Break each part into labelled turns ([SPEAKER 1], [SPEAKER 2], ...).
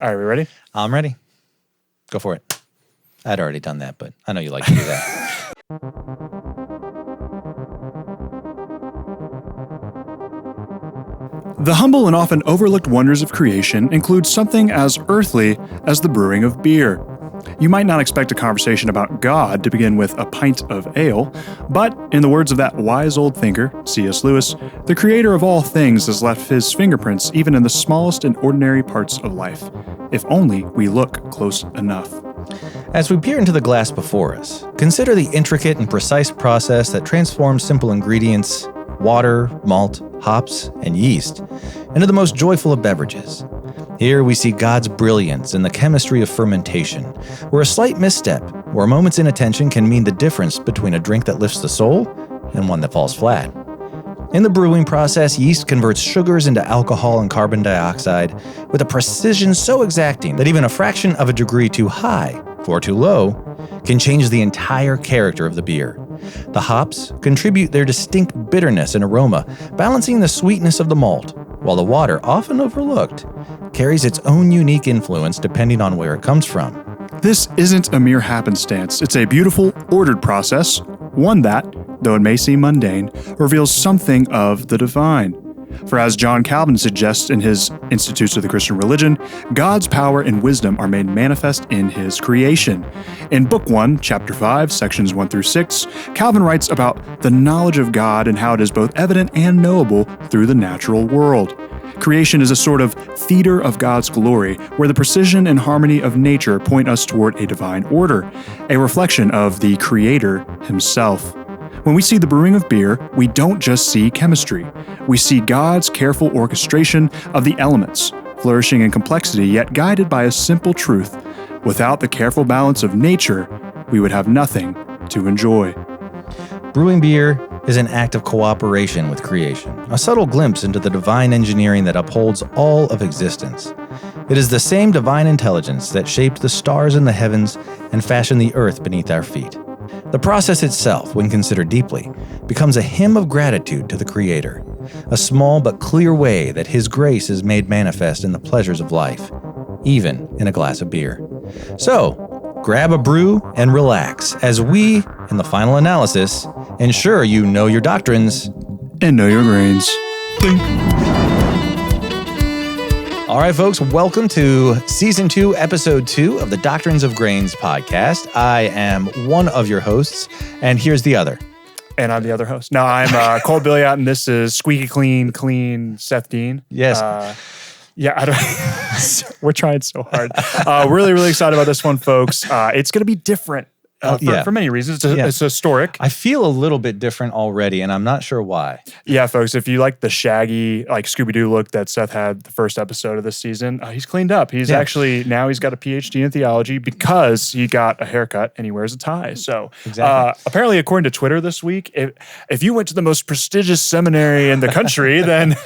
[SPEAKER 1] All right, we ready?
[SPEAKER 2] I'm ready. Go for it. I'd already done that, but I know you like to do that.
[SPEAKER 1] The humble and often overlooked wonders of creation include something as earthly as the brewing of beer. You might not expect a conversation about God to begin with a pint of ale, but in the words of that wise old thinker, C.S. Lewis, the creator of all things has left his fingerprints even in the smallest and ordinary parts of life, if only we look close enough.
[SPEAKER 2] As we peer into the glass before us, consider the intricate and precise process that transforms simple ingredients, water, malt, hops, and yeast, into the most joyful of beverages. Here we see God's brilliance in the chemistry of fermentation, where a slight misstep or a moment's inattention can mean the difference between a drink that lifts the soul and one that falls flat. In the brewing process, yeast converts sugars into alcohol and carbon dioxide with a precision so exacting that even a fraction of a degree too high or too low can change the entire character of the beer. The hops contribute their distinct bitterness and aroma, balancing the sweetness of the malt, while the water, often overlooked, carries its own unique influence depending on where it comes from.
[SPEAKER 1] This isn't a mere happenstance. It's a beautiful, ordered process, one that, though it may seem mundane, reveals something of the divine. For as John Calvin suggests in his Institutes of the Christian Religion, God's power and wisdom are made manifest in his creation. In Book 1, Chapter 5, Sections 1 through 6, Calvin writes about the knowledge of God and how it is both evident and knowable through the natural world. Creation is a sort of theater of God's glory, where the precision and harmony of nature point us toward a divine order, a reflection of the Creator himself. When we see the brewing of beer, we don't just see chemistry. We see God's careful orchestration of the elements, flourishing in complexity yet guided by a simple truth. Without the careful balance of nature, we would have nothing to enjoy.
[SPEAKER 2] Brewing beer is an act of cooperation with creation, a subtle glimpse into the divine engineering that upholds all of existence. It is the same divine intelligence that shaped the stars in the heavens and fashioned the earth beneath our feet. The process itself, when considered deeply, becomes a hymn of gratitude to the Creator, a small but clear way that His grace is made manifest in the pleasures of life, even in a glass of beer. So, grab a brew and relax as we, in the final analysis, ensure you know your doctrines
[SPEAKER 1] and know your grains. Think.
[SPEAKER 2] All right, folks, welcome to Season 2, Episode 2 of the Doctrines of Grains podcast. I am one of your hosts, and here's the other.
[SPEAKER 1] And I'm the other host. No, I'm Cole Billiot, and this is Squeaky Clean Seth Dean.
[SPEAKER 2] Yes.
[SPEAKER 1] I don't. We're trying so hard. Really, really excited about this one, folks. It's going to be different for many reasons. It's historic.
[SPEAKER 2] I feel a little bit different already, and I'm not sure why.
[SPEAKER 1] Yeah, folks, if you like the shaggy, like Scooby-Doo look that Seth had the first episode of this season, he's cleaned up. He's actually, now he's got a PhD in theology because he got a haircut and he wears a tie. So apparently, according to Twitter this week, if you went to the most prestigious seminary in the country, then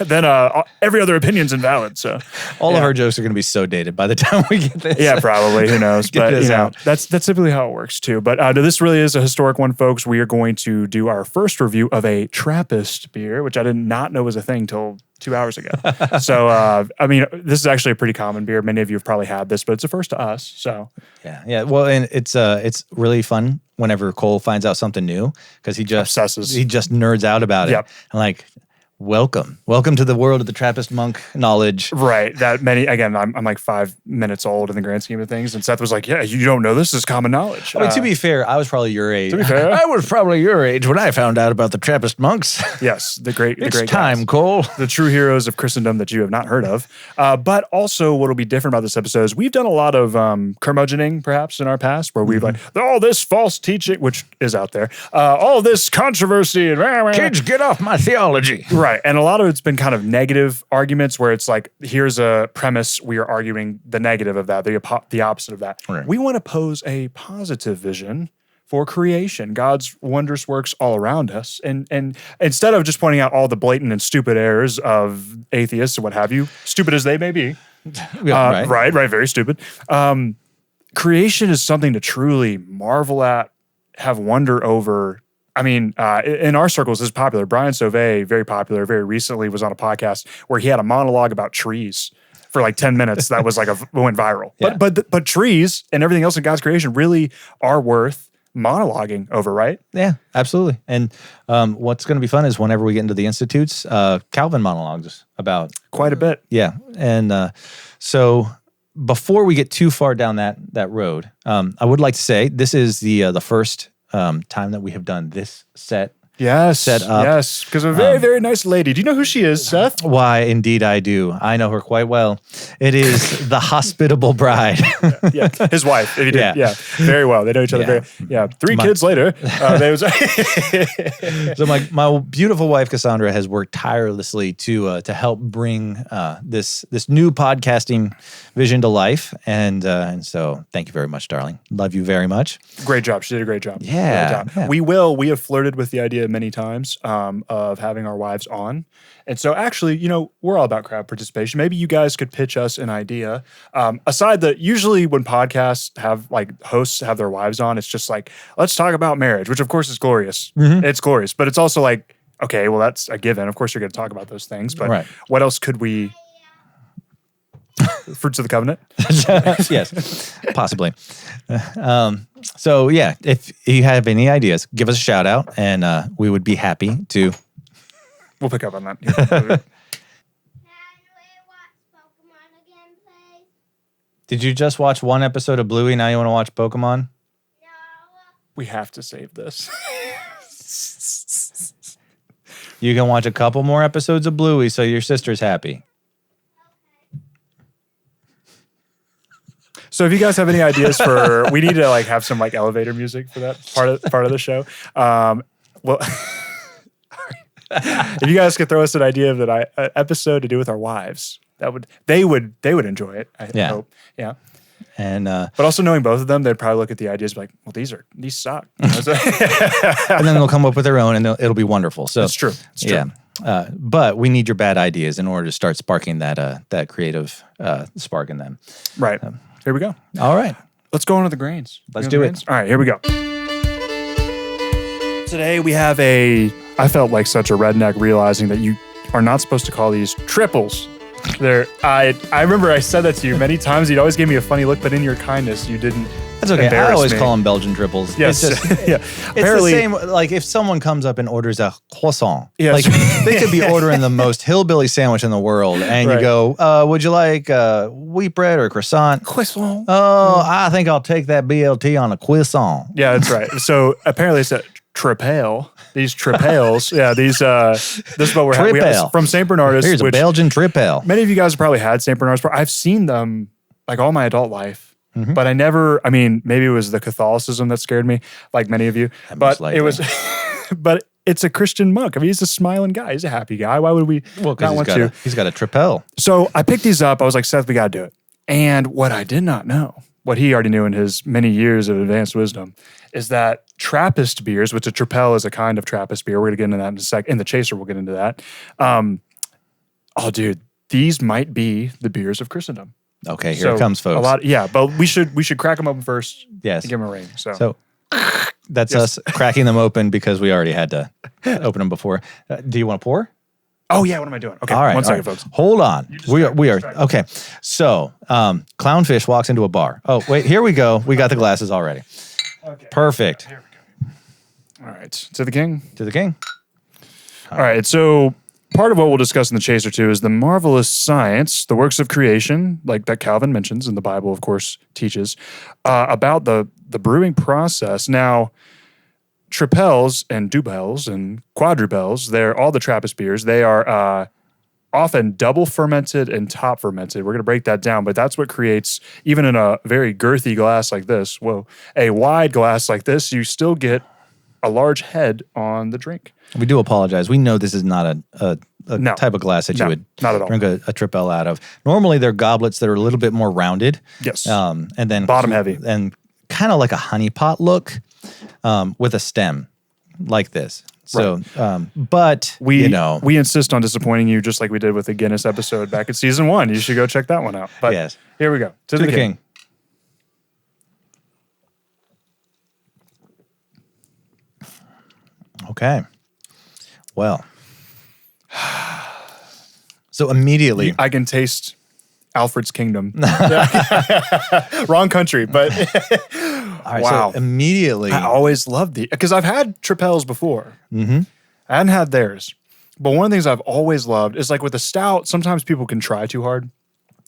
[SPEAKER 1] every other opinion's invalid. So
[SPEAKER 2] all of our jokes are going to be so dated by the time we get this.
[SPEAKER 1] Yeah, probably. Who knows? But that's typically how it works too. But this really is a historic one, folks. We are going to do our first review of a Trappist beer, which I did not know was a thing till 2 hours ago. So, this is actually a pretty common beer. Many of you have probably had this, but it's a first to us. So,
[SPEAKER 2] yeah. Well, and it's really fun whenever Cole finds out something new because he just
[SPEAKER 1] obsesses.
[SPEAKER 2] He just nerds out about it.
[SPEAKER 1] Yep.
[SPEAKER 2] And like, welcome to the world of the Trappist monk knowledge.
[SPEAKER 1] Right. I'm like 5 minutes old in the grand scheme of things. And Seth was like, yeah, you don't know this is common knowledge.
[SPEAKER 2] I mean, to be fair, I was probably your age.
[SPEAKER 1] To be fair.
[SPEAKER 2] I was probably your age when I found out about the Trappist monks.
[SPEAKER 1] Yes, the great
[SPEAKER 2] time,
[SPEAKER 1] guys.
[SPEAKER 2] Cole.
[SPEAKER 1] The true heroes of Christendom that you have not heard of. But also what will be different about this episode is we've done a lot of curmudgeoning, perhaps, in our past, where we've like, all this false teaching, which is out there, all this controversy. And
[SPEAKER 2] kids, get off my theology.
[SPEAKER 1] Right. And a lot of it's been kind of negative arguments where it's like, here's a premise, we are arguing the negative of that, the opposite of that.
[SPEAKER 2] Right.
[SPEAKER 1] We want to pose a positive vision for creation, God's wondrous works all around us. And instead of just pointing out all the blatant and stupid errors of atheists and what have you, stupid as they may be, right, very stupid. Creation is something to truly marvel at, have wonder over. I mean, in our circles, this is popular. Brian Sauvé, very popular, very recently was on a podcast where he had a monologue about trees for like 10 minutes. That was like went viral.
[SPEAKER 2] Yeah.
[SPEAKER 1] But trees and everything else in God's creation really are worth monologuing over, right?
[SPEAKER 2] Yeah, absolutely. And what's going to be fun is whenever we get into the institutes, Calvin monologues about
[SPEAKER 1] Quite a bit.
[SPEAKER 2] Yeah, and so before we get too far down that road, I would like to say this is the first time that we have done this set set up.
[SPEAKER 1] Yes, because a very, very nice lady. Do you know who she is, Seth?
[SPEAKER 2] Why, indeed I do. I know her quite well. It is the hospitable bride.
[SPEAKER 1] Yeah, his wife. If you did, yeah, very well. They know each other very. Yeah, 3 kids later, they was.
[SPEAKER 2] So my beautiful wife Cassandra has worked tirelessly to help bring this new podcasting vision to life, and so thank you very much, darling. Love you very much.
[SPEAKER 1] Great job. She did a great job.
[SPEAKER 2] Yeah.
[SPEAKER 1] Great job. We have flirted with the idea many times of having our wives on. And so actually, we're all about crowd participation. Maybe you guys could pitch us an idea. Aside usually when podcasts have hosts have their wives on, it's just like, let's talk about marriage, which of course is glorious. Mm-hmm. It's glorious, but it's also like, okay, well, that's a given. Of course you're going to talk about those things, but what else could we... Fruits of the covenant?
[SPEAKER 2] Yes, possibly. So yeah, if you have any ideas, give us a shout out, and we would be happy to.
[SPEAKER 1] We'll pick up on that.
[SPEAKER 3] Can we watch Pokemon again, please?
[SPEAKER 2] Did you just watch one episode of Bluey? Now you want to watch Pokemon?
[SPEAKER 3] No.
[SPEAKER 1] We have to save this.
[SPEAKER 2] You can watch a couple more episodes of Bluey, so your sister's happy.
[SPEAKER 1] So if you guys have any ideas for, we need to have some elevator music for that part of the show. Well, if you guys could throw us an idea of an episode to do with our wives, they would enjoy it. I hope. Yeah.
[SPEAKER 2] And
[SPEAKER 1] but also knowing both of them, they'd probably look at the ideas and be like, well, these suck.
[SPEAKER 2] And then they'll come up with their own, and it'll be wonderful. So
[SPEAKER 1] it's true. It's true.
[SPEAKER 2] Yeah. But we need your bad ideas in order to start sparking that creative spark in them.
[SPEAKER 1] Right. Here we go.
[SPEAKER 2] All right.
[SPEAKER 1] Let's go on to the grains.
[SPEAKER 2] Let's do it.
[SPEAKER 1] All right, here we go. Today we have I felt like such a redneck realizing that you are not supposed to call these triples. I remember I said that to you many times. You'd always give me a funny look, but in your kindness, you didn't.
[SPEAKER 2] That's okay. I always
[SPEAKER 1] me.
[SPEAKER 2] call them Belgian triples.
[SPEAKER 1] Yes.
[SPEAKER 2] It's just,
[SPEAKER 1] yeah.
[SPEAKER 2] Apparently, it's the same. If someone comes up and orders a croissant,
[SPEAKER 1] yes.
[SPEAKER 2] They could be ordering the most hillbilly sandwich in the world, and you go, "Would you like wheat bread or croissant?"
[SPEAKER 1] Croissant.
[SPEAKER 2] Oh, I think I'll take that BLT on a croissant.
[SPEAKER 1] Yeah, that's right. So apparently, it's a tripel. These tripels. Yeah, these. This is what we have from St. Bernardus.
[SPEAKER 2] Here's a Belgian tripel.
[SPEAKER 1] Many of you guys have probably had St. Bernardus. I've seen them all my adult life. Mm-hmm. But maybe it was the Catholicism that scared me, like many of you. But it was, but it's a Christian monk. He's a smiling guy. He's a happy guy. Why would we not want to?
[SPEAKER 2] He's got a tripel.
[SPEAKER 1] So I picked these up. I was like, Seth, we got to do it. And what I did not know, what he already knew in his many years of advanced wisdom, is that Trappist beers, which a tripel is a kind of Trappist beer. We're going to get into that in a sec. In the chaser, we'll get into that. Oh, dude, these might be the beers of Christendom.
[SPEAKER 2] Okay, here it comes, folks.
[SPEAKER 1] But we should crack them open first.
[SPEAKER 2] Yes,
[SPEAKER 1] and give them a ring. So
[SPEAKER 2] that's us cracking them open because we already had to open them before. Do you want to pour?
[SPEAKER 1] Oh yeah, what am I doing? Okay,
[SPEAKER 2] all right,
[SPEAKER 1] one second, folks.
[SPEAKER 2] Hold on. We are okay. So, Clownfish walks into a bar. Oh wait, here we go. We got the glasses already.
[SPEAKER 1] Okay,
[SPEAKER 2] perfect.
[SPEAKER 1] Here we go. All right, to the king.
[SPEAKER 2] To the king.
[SPEAKER 1] All right, so. Part of what we'll discuss in the Chaser too is the marvelous science, the works of creation, like that Calvin mentions and the Bible, of course, teaches, about the brewing process. Now, tripels and dupels and quadrupels, they're all the Trappist beers. They are often double fermented and top fermented. We're going to break that down, but that's what creates, even in a very girthy glass like this, a wide glass like this, you still get a large head on the drink.
[SPEAKER 2] We do apologize. We know this is not a type of glass that you would
[SPEAKER 1] not at all.
[SPEAKER 2] Drink a tripel out of. Normally, they're goblets that are a little bit more rounded.
[SPEAKER 1] Yes.
[SPEAKER 2] And then
[SPEAKER 1] bottom heavy.
[SPEAKER 2] And kind of like a honey pot look with a stem like this. So, but we
[SPEAKER 1] insist on disappointing you just like we did with the Guinness episode back in season 1. You should go check that one out. But
[SPEAKER 2] yes.
[SPEAKER 1] Here we go. To the king.
[SPEAKER 2] Okay. Well, so immediately
[SPEAKER 1] I can taste Alfred's Kingdom. Wrong country, but
[SPEAKER 2] All right,
[SPEAKER 1] wow.
[SPEAKER 2] so immediately.
[SPEAKER 1] I always loved because I've had Tripels before.
[SPEAKER 2] Mm-hmm.
[SPEAKER 1] I hadn't had theirs. But one of the things I've always loved is like with a stout, sometimes people can try too hard.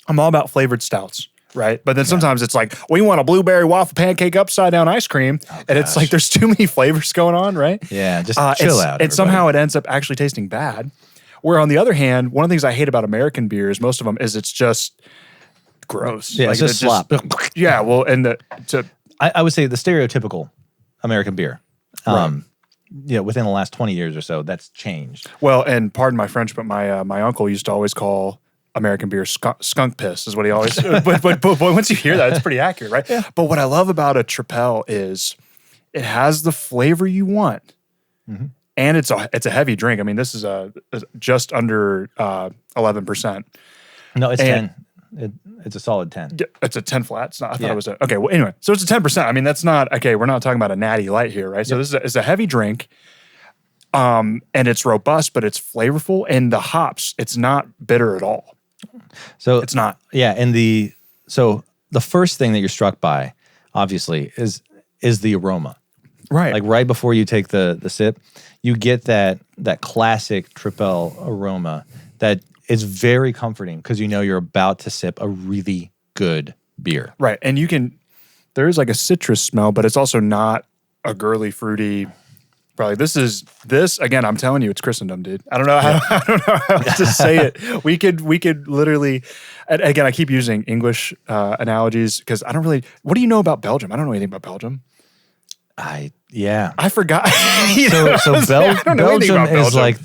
[SPEAKER 1] I'm all about flavored stouts, right? But then sometimes it's like, we want a blueberry waffle pancake upside down ice cream. And it's like there's too many flavors going on, right?
[SPEAKER 2] Yeah, just chill out.
[SPEAKER 1] And somehow it ends up actually tasting bad. Where on the other hand, one of the things I hate about American beers, most of them, is it's just gross.
[SPEAKER 2] Yeah,
[SPEAKER 1] like,
[SPEAKER 2] it's just slop.
[SPEAKER 1] Yeah, well, and
[SPEAKER 2] I would say the stereotypical American beer.
[SPEAKER 1] Right.
[SPEAKER 2] Within the last 20 years or so, that's changed.
[SPEAKER 1] well, and pardon my French, but my uncle used to always call American beer skunk piss is what he always. but once you hear that, it's pretty accurate, right? Yeah. But what I love about a Tripel is it has the flavor you want, and it's a heavy drink. I mean, this is just under 11%.
[SPEAKER 2] No, it's 10. It's a solid 10.
[SPEAKER 1] It's a 10 flat. It's not. I thought it was okay. Well, anyway, so it's a 10%. I mean, that's not okay. We're not talking about a natty light here, right? So this is a heavy drink, and it's robust, but it's flavorful, and the hops, it's not bitter at all.
[SPEAKER 2] So
[SPEAKER 1] It's not.
[SPEAKER 2] Yeah, and so the first thing that you're struck by, obviously, is the aroma.
[SPEAKER 1] Right.
[SPEAKER 2] Like right before you take the sip, you get that classic Tripel aroma that is very comforting because you know you're about to sip a really good beer.
[SPEAKER 1] Right. And there is like a citrus smell, but it's also not a girly, fruity. Probably this again. I'm telling you, it's Christendom, dude. I don't know how else to say it. We could literally. And again, I keep using English analogies because I don't really. What do you know about Belgium? I don't know anything about Belgium. I forgot.
[SPEAKER 2] Belgium is like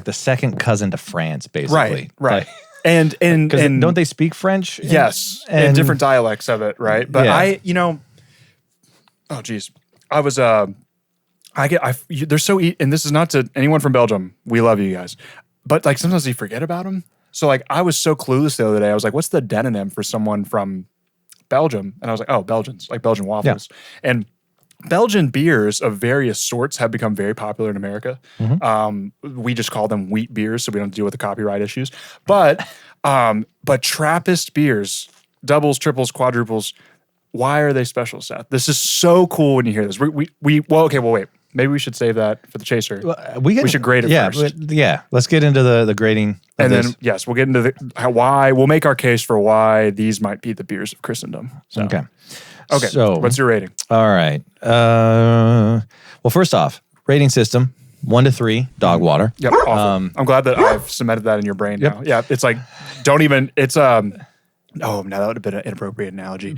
[SPEAKER 2] the second cousin to France, basically.
[SPEAKER 1] Right. And
[SPEAKER 2] don't they speak French?
[SPEAKER 1] Yes, and different dialects of it, right? But oh geez, I was they're so and this is not to anyone from Belgium. We love you guys, but like sometimes you forget about them. So like I was so clueless the other day. I was like, what's the demonym for someone from Belgium? And I was like, oh, Belgians, like Belgian waffles. Yeah. And Belgian beers of various sorts have become very popular in America. We just call them wheat beers, so we don't deal with the copyright issues. But Trappist beers, doubles, triples, quadruples, why are they special, Seth? This is so cool when you hear this. Wait. Maybe we should save that for the chaser. We should grade it first.
[SPEAKER 2] Let's get into the grading.
[SPEAKER 1] And then, yes, we'll get into why. We'll make our case for why these might be the beers of Christendom. So. Okay. So what's your rating?
[SPEAKER 2] All right. Well, first off, rating system 1 to 3, dog water.
[SPEAKER 1] Yep. Awful. I'm glad that I've cemented that in your brain now. Yeah. It's like Oh, now that would have been an inappropriate analogy.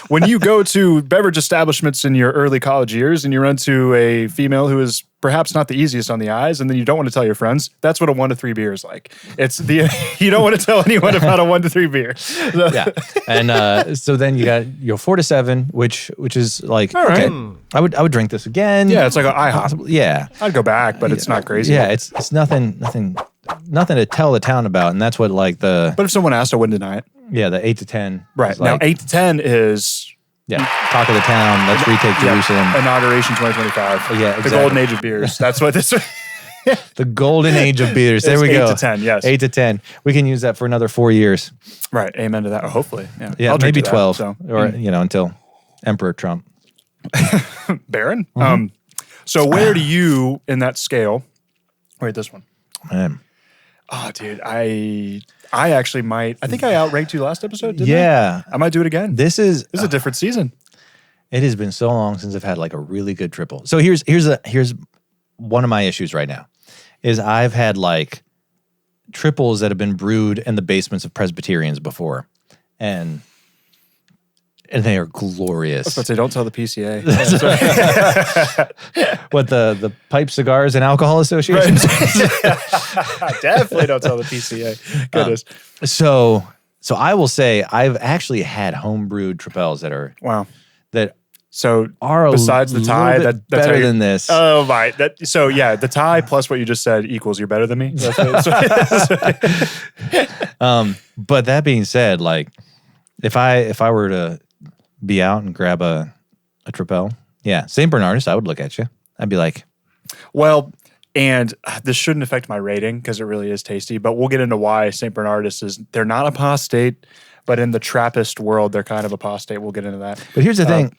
[SPEAKER 1] When you go to beverage establishments in your early college years and you run to a female who is perhaps not the easiest on the eyes, and then you don't want to tell your friends, that's what a 1 to 3 beer is like. It's you don't want to tell anyone about a 1 to 3 beer.
[SPEAKER 2] Yeah, and so then you got your 4 to 7, which is like all right. Okay, I would drink this again.
[SPEAKER 1] Yeah, it's like an IHOP.
[SPEAKER 2] Yeah,
[SPEAKER 1] I'd go back, but it's not crazy.
[SPEAKER 2] Yeah, it's nothing to tell the town about, and that's what like the.
[SPEAKER 1] But if someone asked, I wouldn't deny it.
[SPEAKER 2] Yeah, the 8 to 10.
[SPEAKER 1] Right now, 8 to 10 is.
[SPEAKER 2] Yeah, talk of the town. Let's retake Jerusalem.
[SPEAKER 1] Inauguration 2025.
[SPEAKER 2] Yeah, exactly.
[SPEAKER 1] The golden age of beers. That's what this.
[SPEAKER 2] The golden age of beers. There we go.
[SPEAKER 1] 8 to 10. Yes.
[SPEAKER 2] 8 to 10. We can use that for another 4 years.
[SPEAKER 1] Right. Amen to that. Or hopefully. Yeah.
[SPEAKER 2] Yeah. Maybe 12.
[SPEAKER 1] So.
[SPEAKER 2] Or until Emperor Trump.
[SPEAKER 1] Baron. So where do you in that scale? Wait, this one. Oh, dude, I actually might. I think I outranked you last episode. Didn't I? I might do it again.
[SPEAKER 2] This is
[SPEAKER 1] a different season.
[SPEAKER 2] It has been so long since I've had like a really good triple. So here's one of my issues right now, is I've had like triples that have been brewed in the basements of Presbyterians before, and they are glorious.
[SPEAKER 1] I was about to say, don't tell the PCA.
[SPEAKER 2] What, the Pipe Cigars and Alcohol Association?
[SPEAKER 1] Right. Definitely don't tell the PCA. Goodness.
[SPEAKER 2] So I will say I've actually had homebrewed tripels that are are
[SPEAKER 1] besides the tie, that's
[SPEAKER 2] better than this.
[SPEAKER 1] Oh my! The tie plus what you just said equals you're better than me.
[SPEAKER 2] But that being said, like if I were to be out and grab a Tripel, St. Bernardus, I would look at you. I'd be like,
[SPEAKER 1] well, And this shouldn't affect my rating because it really is tasty, but we'll get into why St. Bernardus they're not apostate, but in the Trappist world, they're kind of apostate. We'll get into that.
[SPEAKER 2] But here's the thing.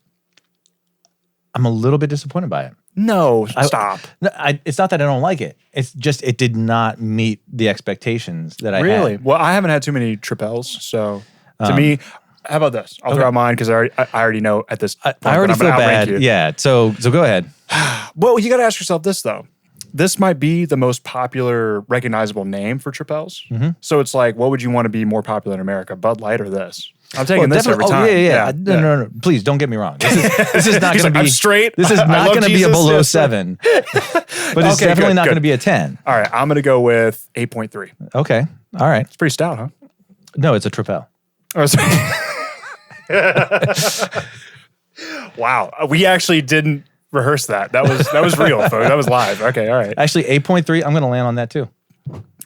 [SPEAKER 2] I'm a little bit disappointed by it.
[SPEAKER 1] No, stop.
[SPEAKER 2] It's not that I don't like it. It's just it did not meet the expectations that I
[SPEAKER 1] Really?
[SPEAKER 2] had.
[SPEAKER 1] Well, I haven't had too many Tripels, so to me, how about this? I'll throw out mine because I already know at this point
[SPEAKER 2] I already
[SPEAKER 1] that I'm
[SPEAKER 2] feel
[SPEAKER 1] gonna outrank
[SPEAKER 2] bad.
[SPEAKER 1] you.
[SPEAKER 2] Yeah. So go ahead.
[SPEAKER 1] Well, you got to ask yourself this, though. This might be the most popular, recognizable name for Tripels. So it's like, what would you want to be more popular in America, Bud Light or this? I'm taking this every time.
[SPEAKER 2] Yeah. No. Please don't get me wrong. This is not going to be
[SPEAKER 1] I'm straight.
[SPEAKER 2] This is
[SPEAKER 1] I
[SPEAKER 2] not
[SPEAKER 1] love
[SPEAKER 2] going to be a
[SPEAKER 1] Jesus.
[SPEAKER 2] below
[SPEAKER 1] Yes.
[SPEAKER 2] 7, but it's
[SPEAKER 1] Okay,
[SPEAKER 2] definitely
[SPEAKER 1] good,
[SPEAKER 2] not
[SPEAKER 1] good.
[SPEAKER 2] going to be a 10.
[SPEAKER 1] All right, I'm going to go with 8.3.
[SPEAKER 2] Okay. All right.
[SPEAKER 1] It's pretty stout, huh?
[SPEAKER 2] No, it's a Tripel.
[SPEAKER 1] Oh, sorry. Wow, we actually didn't rehearse that. That was real, folks. That was live. Okay, all right.
[SPEAKER 2] Actually, 8.3. I'm going to land on that too.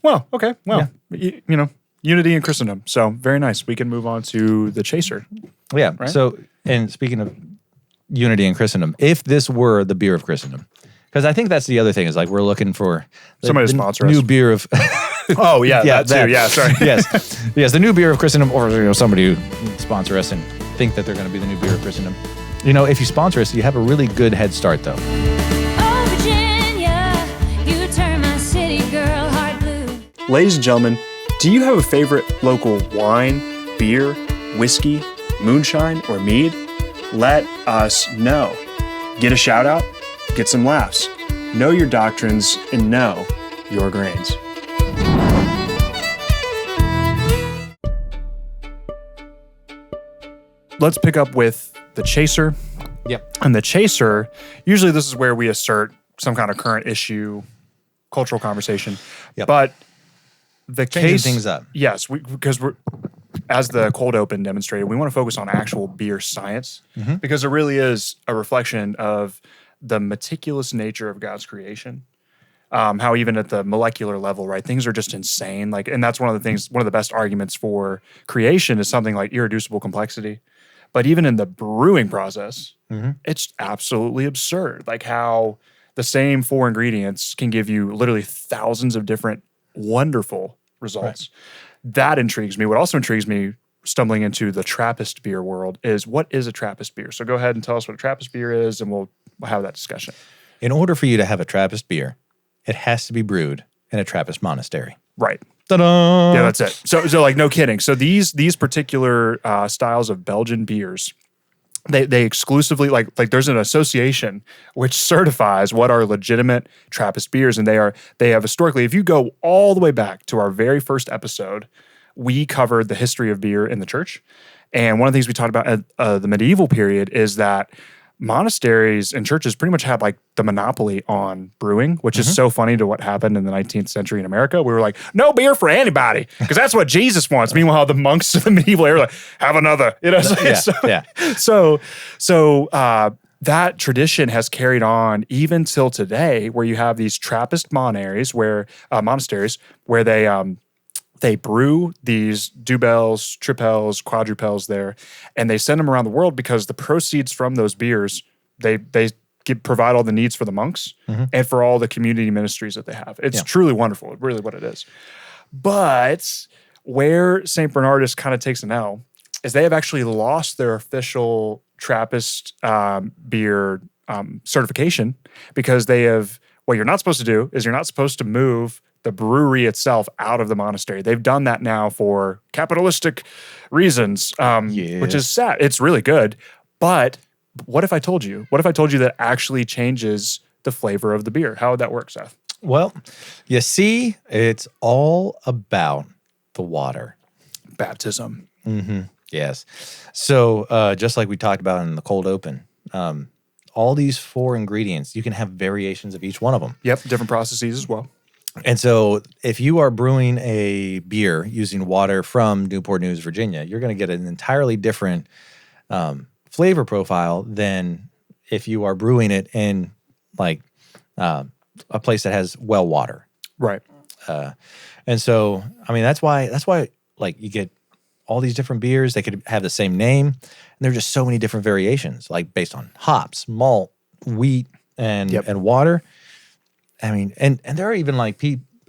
[SPEAKER 1] Well, okay. Well, you know, unity in Christendom. So very nice. We can move on to the chaser.
[SPEAKER 2] Yeah.
[SPEAKER 1] Right?
[SPEAKER 2] So, and speaking of unity in Christendom, if this were the beer of Christendom, because I think that's the other thing is like we're looking for
[SPEAKER 1] Somebody to
[SPEAKER 2] the
[SPEAKER 1] sponsor
[SPEAKER 2] new
[SPEAKER 1] us.
[SPEAKER 2] beer of.
[SPEAKER 1] Oh yeah, that too.
[SPEAKER 2] that.
[SPEAKER 1] Yeah, sorry.
[SPEAKER 2] yes, the new beer of Christendom, or somebody who sponsor us and think that they're going to be the new beer of Christendom. If you sponsor us, you have a really good head start, though.
[SPEAKER 4] Oh, Virginia, you turn my city girl heart blue.
[SPEAKER 1] Ladies and gentlemen, do you have a favorite local wine, beer, whiskey, moonshine, or mead? Let us know. Get a shout out, get some laughs. Know your doctrines and know your grains. Let's pick up with the chaser.
[SPEAKER 2] Yep.
[SPEAKER 1] And the chaser, usually this is where we assert some kind of current issue, cultural conversation.
[SPEAKER 2] Yep.
[SPEAKER 1] But the
[SPEAKER 2] Changing
[SPEAKER 1] case,
[SPEAKER 2] things up.
[SPEAKER 1] Yes, because we're as the cold open demonstrated, we want to focus on actual beer science because it really is a reflection of the meticulous nature of God's creation. How even at the molecular level, right, things are just insane. Like, and that's one of the best arguments for creation is something like irreducible complexity. But even in the brewing process, it's absolutely absurd. Like how the same 4 ingredients can give you literally thousands of different wonderful results. Right. That intrigues me. What also intrigues me stumbling into the Trappist beer world is what is a Trappist beer? So go ahead and tell us what a Trappist beer is and we'll have that discussion.
[SPEAKER 2] In order for you to have a Trappist beer, it has to be brewed in a Trappist monastery.
[SPEAKER 1] Right.
[SPEAKER 2] Ta-da!
[SPEAKER 1] Yeah, that's it. So like no kidding. So these particular styles of Belgian beers, they exclusively like there's an association which certifies what are legitimate Trappist beers, and they have historically. If you go all the way back to our very first episode, we covered the history of beer in the church, and one of the things we talked about at the medieval period is that monasteries and churches pretty much had like the monopoly on brewing, which is so funny to what happened in the 19th century in America. We were like, no beer for anybody, because that's what Jesus wants. Meanwhile, the monks of the medieval era were like, have another. So that tradition has carried on even till today, where you have these Trappist monasteries where they brew these dubels, tripels, quadrupels there, and they send them around the world because the proceeds from those beers, they provide all the needs for the monks and for all the community ministries that they have. It's truly wonderful, really what it is. But where St. Bernardus kind of takes an L is they have actually lost their official Trappist beer certification because they have, what you're not supposed to do is you're not supposed to move the brewery itself out of the monastery. They've done that now for capitalistic reasons, which is sad. It's really good. But what if I told you? What if I told you that actually changes the flavor of the beer? How would that work, Seth?
[SPEAKER 2] Well, you see, it's all about the water.
[SPEAKER 1] Baptism.
[SPEAKER 2] Yes. So just like we talked about in the cold open, all these 4 ingredients, you can have variations of each one of them.
[SPEAKER 1] Yep, different processes as well.
[SPEAKER 2] And so if you are brewing a beer using water from Newport News, Virginia, you're going to get an entirely different flavor profile than if you are brewing it in like a place that has well water.
[SPEAKER 1] Right.
[SPEAKER 2] And so, I mean, that's why like you get all these different beers. They could have the same name, and there are just so many different variations, like based on hops, malt, wheat, and water. I mean, and there are even like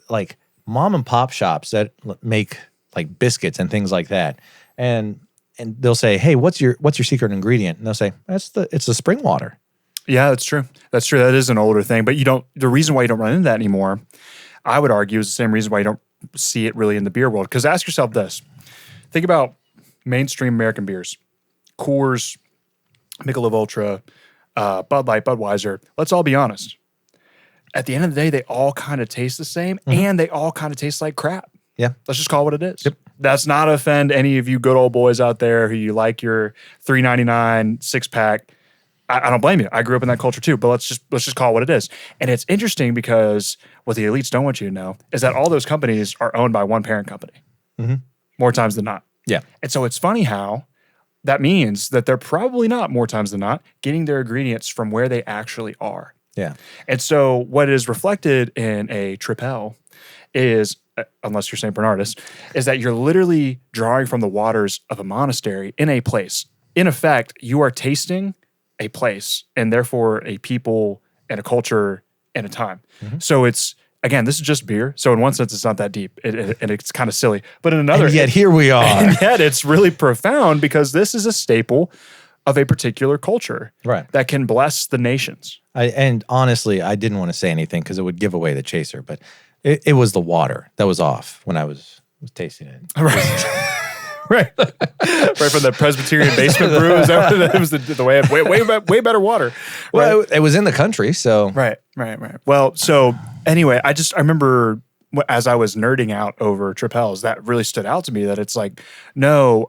[SPEAKER 2] like mom and pop shops that make like biscuits and things like that, and they'll say, "Hey, what's your secret ingredient?" And they'll say, it's the spring water.
[SPEAKER 1] Yeah, that's true. That's true. That is an older thing, but the reason why you don't run into that anymore, I would argue, is the same reason why you don't see it really in the beer world. Because ask yourself this: think about mainstream American beers, Coors, Michelob Ultra, Bud Light, Budweiser. Let's all be honest. At the end of the day, they all kind of taste the same, and they all kind of taste like crap.
[SPEAKER 2] Yeah.
[SPEAKER 1] Let's just call it what it is.
[SPEAKER 2] Yep.
[SPEAKER 1] That's not to offend any of you good old boys out there who you like your $3.99 6-pack. I don't blame you. I grew up in that culture too, but let's just call it what it is. And it's interesting because what the elites don't want you to know is that all those companies are owned by one parent company, more times than not.
[SPEAKER 2] Yeah.
[SPEAKER 1] And so it's funny how that means that they're probably not, more times than not, getting their ingredients from where they actually are.
[SPEAKER 2] Yeah.
[SPEAKER 1] And so what is reflected in a Tripel is, unless you're St. Bernardus, is that you're literally drawing from the waters of a monastery in a place. In effect, you are tasting a place and therefore a people and a culture and a time. So it's, again, this is just beer. So in one sense, it's not that deep and it's kind of silly. But in another,
[SPEAKER 2] And yet here we are.
[SPEAKER 1] and yet it's really profound because this is a staple of a particular culture that can bless the nations.
[SPEAKER 2] And honestly, I didn't want to say anything because it would give away the chaser, but it was the water that was off when I was tasting it.
[SPEAKER 1] Right. Right from the Presbyterian basement brew. Is that what it was? The way better water.
[SPEAKER 2] Well, it was in the country, so.
[SPEAKER 1] Right. Well, so anyway, I remember as I was nerding out over Tripels, that really stood out to me that it's like, no,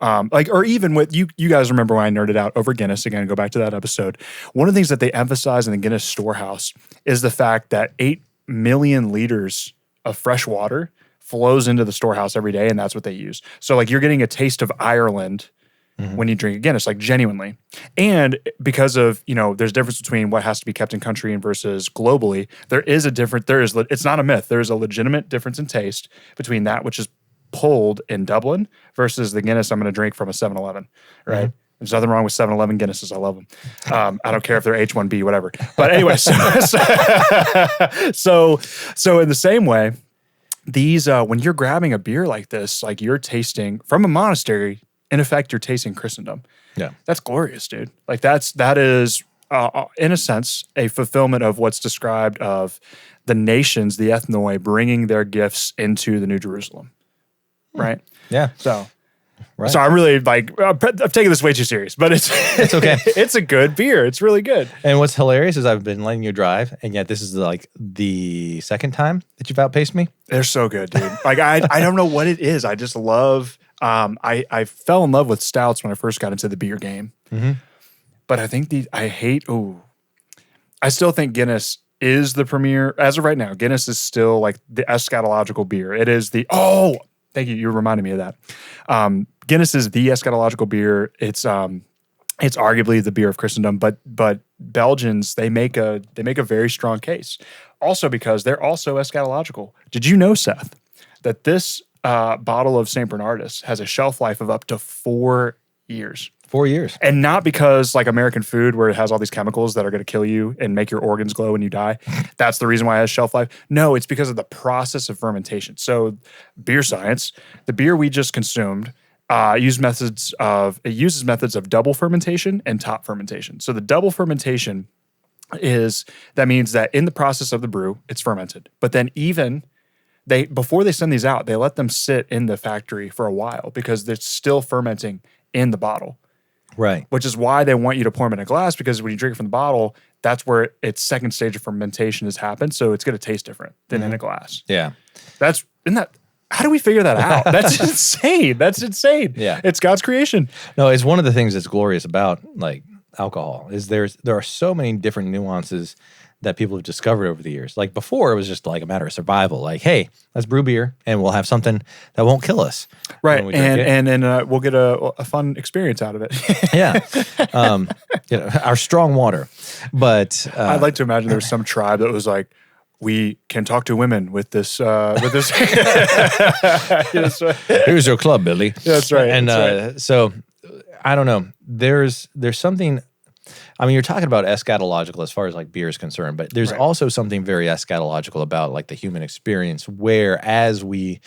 [SPEAKER 1] or even with you guys remember when I nerded out over Guinness, again, go back to that episode. One of the things that they emphasize in the Guinness storehouse is the fact that 8 million liters of fresh water flows into the storehouse every day, and that's what they use. So like you're getting a taste of Ireland when you drink a Guinness, like genuinely. And because of, there's a difference between what has to be kept in country and versus globally, it's not a myth. There is a legitimate difference in taste between that which is pulled in Dublin versus the Guinness I'm going to drink from a 7-Eleven, right? There's nothing wrong with 7-Eleven Guinnesses. I love them. I don't care if they're H1B, whatever. But anyway, so in the same way, these when you're grabbing a beer like this, like you're tasting from a monastery, in effect, you're tasting Christendom.
[SPEAKER 2] Yeah.
[SPEAKER 1] That's glorious, dude. Like that is in a sense, a fulfillment of what's described of the nations, the ethnoi, bringing their gifts into the New Jerusalem, right?
[SPEAKER 2] Yeah.
[SPEAKER 1] So,
[SPEAKER 2] right.
[SPEAKER 1] So I'm really like, I'm taking this way too serious, but it's
[SPEAKER 2] okay.
[SPEAKER 1] It's a good beer. It's really good.
[SPEAKER 2] And what's hilarious is I've been letting you drive, and yet this is like the second time that you've outpaced me.
[SPEAKER 1] They're so good, dude. Like I don't know what it is. I just love. I fell in love with stouts when I first got into the beer game, but I think I still think Guinness is the premier as of right now. Guinness is still like the eschatological beer. It is the thank you. You reminded me of that. Guinness is the eschatological beer. It's arguably the beer of Christendom, but Belgians, they make a very strong case. Also because they're also eschatological. Did you know, Seth, that this bottle of St. Bernardus has a shelf life of up to 4 years?
[SPEAKER 2] 4 years.
[SPEAKER 1] And not because like American food where it has all these chemicals that are going to kill you and make your organs glow when you die. That's the reason why it has shelf life. No, it's because of the process of fermentation. So beer science, the beer we just consumed, uses methods of double fermentation and top fermentation. So the double fermentation that means that in the process of the brew, it's fermented. But then before they send these out, they let them sit in the factory for a while because they're still fermenting in the bottle.
[SPEAKER 2] Right.
[SPEAKER 1] Which is why they want you to pour them in a glass, because when you drink it from the bottle, that's where its second stage of fermentation has happened. So it's going to taste different than in a glass.
[SPEAKER 2] Yeah.
[SPEAKER 1] How do we figure that out? That's insane. That's insane.
[SPEAKER 2] Yeah.
[SPEAKER 1] It's God's creation.
[SPEAKER 2] No, it's one of the things that's glorious about like alcohol is there are so many different nuances that people have discovered over the years. Like before, it was just like a matter of survival. Like, hey, let's brew beer and we'll have something that won't kill us.
[SPEAKER 1] Right. And we'll get a fun experience out of it.
[SPEAKER 2] Yeah. Our strong water. But
[SPEAKER 1] I'd like to imagine there was some tribe that was like, we can talk to women with this.
[SPEAKER 2] Here's your club, Billy.
[SPEAKER 1] Yeah, that's right.
[SPEAKER 2] And so I don't know. There's something I mean, you're talking about eschatological as far as like beer is concerned, but there's
[SPEAKER 1] Right.
[SPEAKER 2] also something very eschatological about like the human experience, where as we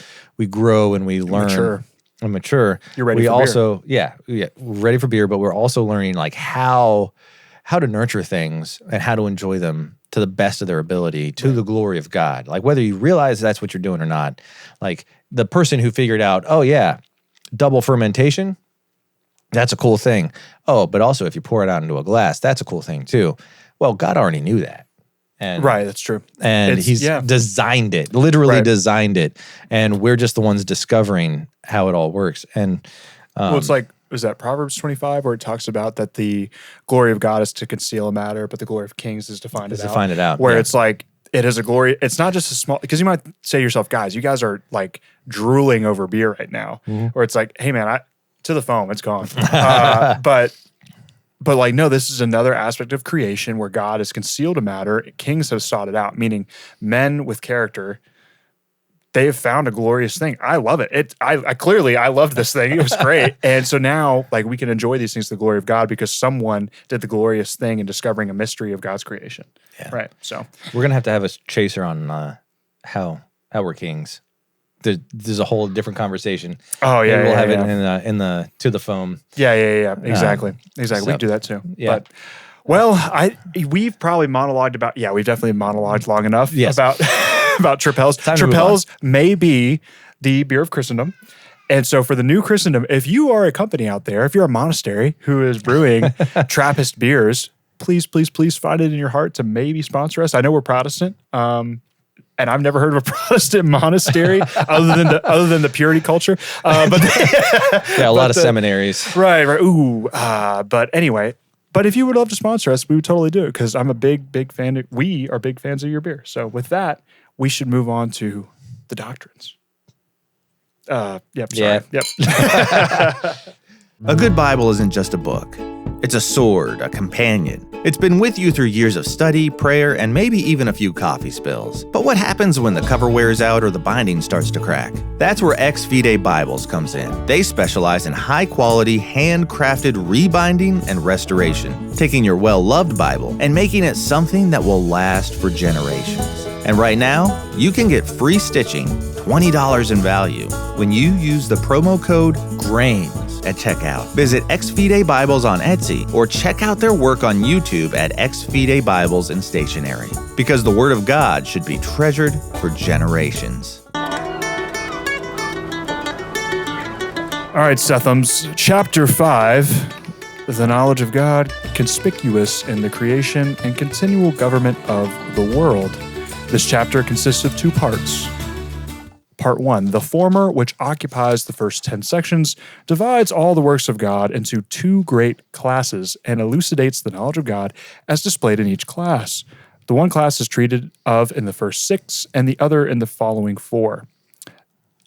[SPEAKER 2] grow and we learn and mature,
[SPEAKER 1] You're ready
[SPEAKER 2] we
[SPEAKER 1] for beer.
[SPEAKER 2] also we're ready for beer, but we're also learning like how to nurture things and how to enjoy them to the best of their ability to the glory of God. Like whether you realize that's what you're doing or not, like the person who figured out, oh yeah, double fermentation, that's a cool thing. Oh, but also if you pour it out into a glass, that's a cool thing too. Well, God already knew that. And,
[SPEAKER 1] Right, that's true.
[SPEAKER 2] And he's designed it, literally designed it. And we're just the ones discovering how it all works. And
[SPEAKER 1] Well, it's like, is that Proverbs 25 where it talks about that the glory of God is to conceal a matter, but the glory of kings is to find it out?
[SPEAKER 2] to find it out.
[SPEAKER 1] Where
[SPEAKER 2] yeah.
[SPEAKER 1] it's like, it is a glory. It's not just a small, because you might say to yourself, guys, you guys are like drooling over beer right now. Or it's like, hey man, to the foam, it's gone. But like, no, this is another aspect of creation where God has concealed a matter. Kings have sought it out, meaning men with character. They have found a glorious thing. I love it. I loved this thing. It was great. And so now, like, we can enjoy these things to the glory of God because someone did the glorious thing in discovering a mystery of God's creation.
[SPEAKER 2] Yeah.
[SPEAKER 1] Right. So
[SPEAKER 2] We're gonna have to have a chaser on how we're kings. There's a whole different conversation.
[SPEAKER 1] Oh yeah,
[SPEAKER 2] Maybe we'll have
[SPEAKER 1] yeah.
[SPEAKER 2] it in the to the foam.
[SPEAKER 1] Yeah. Exactly. We
[SPEAKER 2] so-
[SPEAKER 1] can do that too.
[SPEAKER 2] Yeah.
[SPEAKER 1] But we've probably monologued about. Yeah, we've definitely monologued long enough
[SPEAKER 2] Yes.
[SPEAKER 1] about about Tripels.
[SPEAKER 2] Time to move
[SPEAKER 1] Tripels may be the beer of Christendom. And so for the new Christendom, if you are a company out there, if you're a monastery who is brewing Trappist beers, please find it in your heart to maybe sponsor us. I know we're Protestant. And I've never heard of a Protestant monastery other than the purity culture. But
[SPEAKER 2] Yeah, a lot of seminaries.
[SPEAKER 1] right. Ooh. But anyway, but if you would love to sponsor us, we would totally do it because I'm a big fan. We are big fans of your beer. So with that, we should move on to the doctrines. Yep. Sorry.
[SPEAKER 2] Yeah.
[SPEAKER 1] Yep.
[SPEAKER 5] A good Bible isn't just a book. It's a sword, a companion. It's been with you through years of study, prayer, and maybe even a few coffee spills. But what happens when the cover wears out or the binding starts to crack? That's where Ex Bibles comes in. They specialize in high-quality, handcrafted rebinding and restoration, taking your well-loved Bible and making it something that will last for generations. And right now, you can get free stitching, $20 in value, when you use the promo code GRAINS at checkout. Visit Ex Bibles on Etsy or check out their work on YouTube at Ex Bibles and Stationery. Because the Word of God should be treasured for generations.
[SPEAKER 1] All right, Sethums. Chapter 5, the knowledge of God, conspicuous in the creation and continual government of the world. This chapter consists of 2 parts. Part 1, the former, which occupies the first 10 sections, divides all the works of God into 2 great classes and elucidates the knowledge of God as displayed in each class. The one class is treated of in the first 6 and the other in the following 4.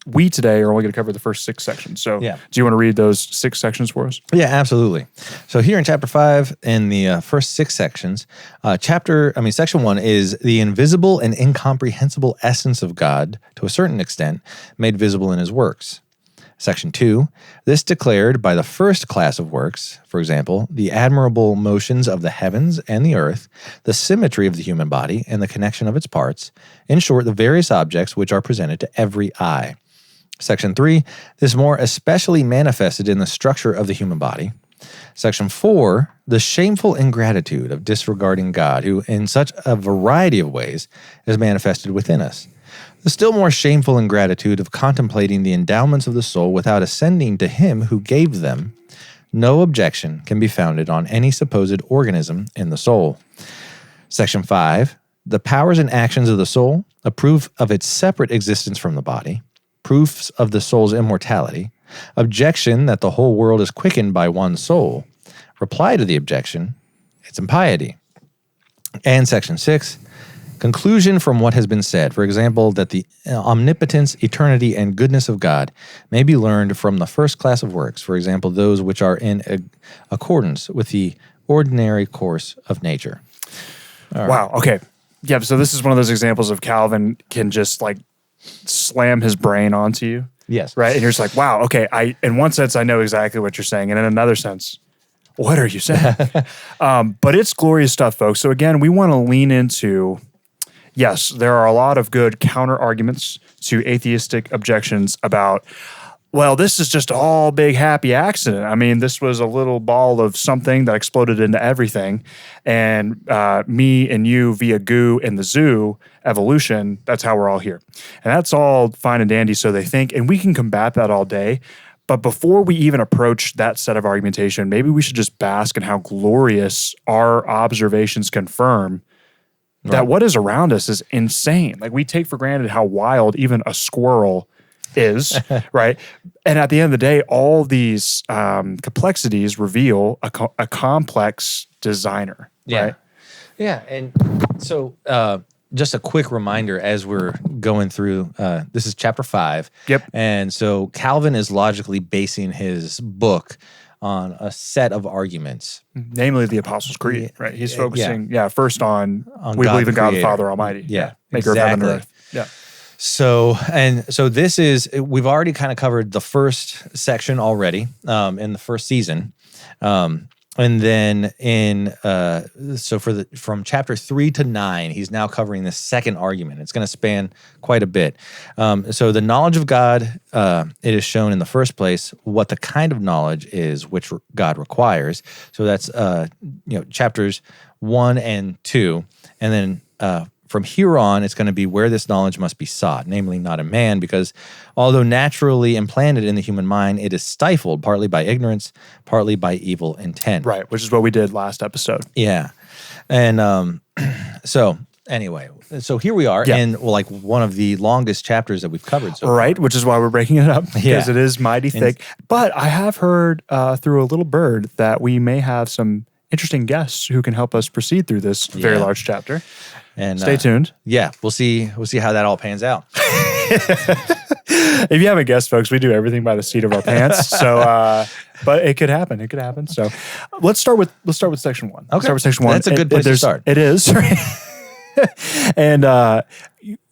[SPEAKER 1] We today are only going to cover the first 6 sections. So
[SPEAKER 2] Yeah.
[SPEAKER 1] do you want to read those 6 sections for us?
[SPEAKER 2] Yeah, absolutely. So here in chapter 5, in the first 6 sections, section 1 is the invisible and incomprehensible essence of God, to a certain extent, made visible in his works. Section 2, this declared by the first class of works, for example, the admirable motions of the heavens and the earth, the symmetry of the human body and the connection of its parts, in short, the various objects which are presented to every eye. Section 3, this more especially manifested in the structure of the human body. Section 4, the shameful ingratitude of disregarding God, who in such a variety of ways is manifested within us. The still more shameful ingratitude of contemplating the endowments of the soul without ascending to him who gave them. No objection can be founded on any supposed organism in the soul. Section 5, the powers and actions of the soul, a proof of its separate existence from the body. Proofs of the soul's immortality, objection that the whole world is quickened by one soul, reply to the objection, its impiety. And section 6, conclusion from what has been said, for example, that the omnipotence, eternity, and goodness of God may be learned from the first class of works, for example, those which are in accordance with the ordinary course of nature.
[SPEAKER 1] Wow. Okay. Yeah. So this is one of those examples of Calvin can just like slam his brain onto you.
[SPEAKER 2] Yes.
[SPEAKER 1] Right. And you're just like, wow. Okay. In one sense, I know exactly what you're saying. And in another sense, What are you saying? But it's glorious stuff, folks. So again, we want to lean into, yes, there are a lot of good counter arguments to atheistic objections about, well, this is just all big happy accident. I mean, this was a little ball of something that exploded into everything. And me and you via goo in the zoo, evolution, that's how we're all here. And that's all fine and dandy, so they think. And we can combat that all day. But before we even approach that set of argumentation, maybe we should just bask in how glorious our observations confirm that what is around us is insane. Like, we take for granted how wild even a squirrel is, right? And at the end of the day, all these complexities reveal a complex designer, right?
[SPEAKER 2] Yeah, and so just a quick reminder as we're going through, this is chapter 5.
[SPEAKER 1] Yep.
[SPEAKER 2] And so Calvin is logically basing his book on a set of arguments.
[SPEAKER 1] Namely the Apostles' Creed, right? He's focusing, first on we
[SPEAKER 2] God
[SPEAKER 1] believe in God the
[SPEAKER 2] Creator.
[SPEAKER 1] Father Almighty.
[SPEAKER 2] Yeah,
[SPEAKER 1] Maker of heaven and earth. Yeah.
[SPEAKER 2] So this is, we've already kind of covered the first section already in the first season. And then from chapter 3 to 9, he's now covering the second argument. It's going to span quite a bit. So the knowledge of God, it is shown in the first place what the kind of knowledge is which God requires. So that's chapters 1 and 2, and then from here on, it's going to be where this knowledge must be sought, namely not in man, because although naturally implanted in the human mind, it is stifled partly by ignorance, partly by evil intent.
[SPEAKER 1] Right, which is what we did last episode.
[SPEAKER 2] Yeah. And so here we are in like one of the longest chapters that we've covered so
[SPEAKER 1] right,
[SPEAKER 2] far.
[SPEAKER 1] Which is why we're breaking it up, because it is mighty thick. But I have heard through a little bird that we may have some interesting guests who can help us proceed through this very large chapter.
[SPEAKER 2] And
[SPEAKER 1] stay tuned.
[SPEAKER 2] Yeah, we'll see how that all pans out.
[SPEAKER 1] If you haven't guessed, folks, we do everything by the seat of our pants. So, but it could happen. It could happen. So, let's start with section 1.
[SPEAKER 2] Okay,
[SPEAKER 1] start with section 1.
[SPEAKER 2] That's a good place to start.
[SPEAKER 1] It is. Right? And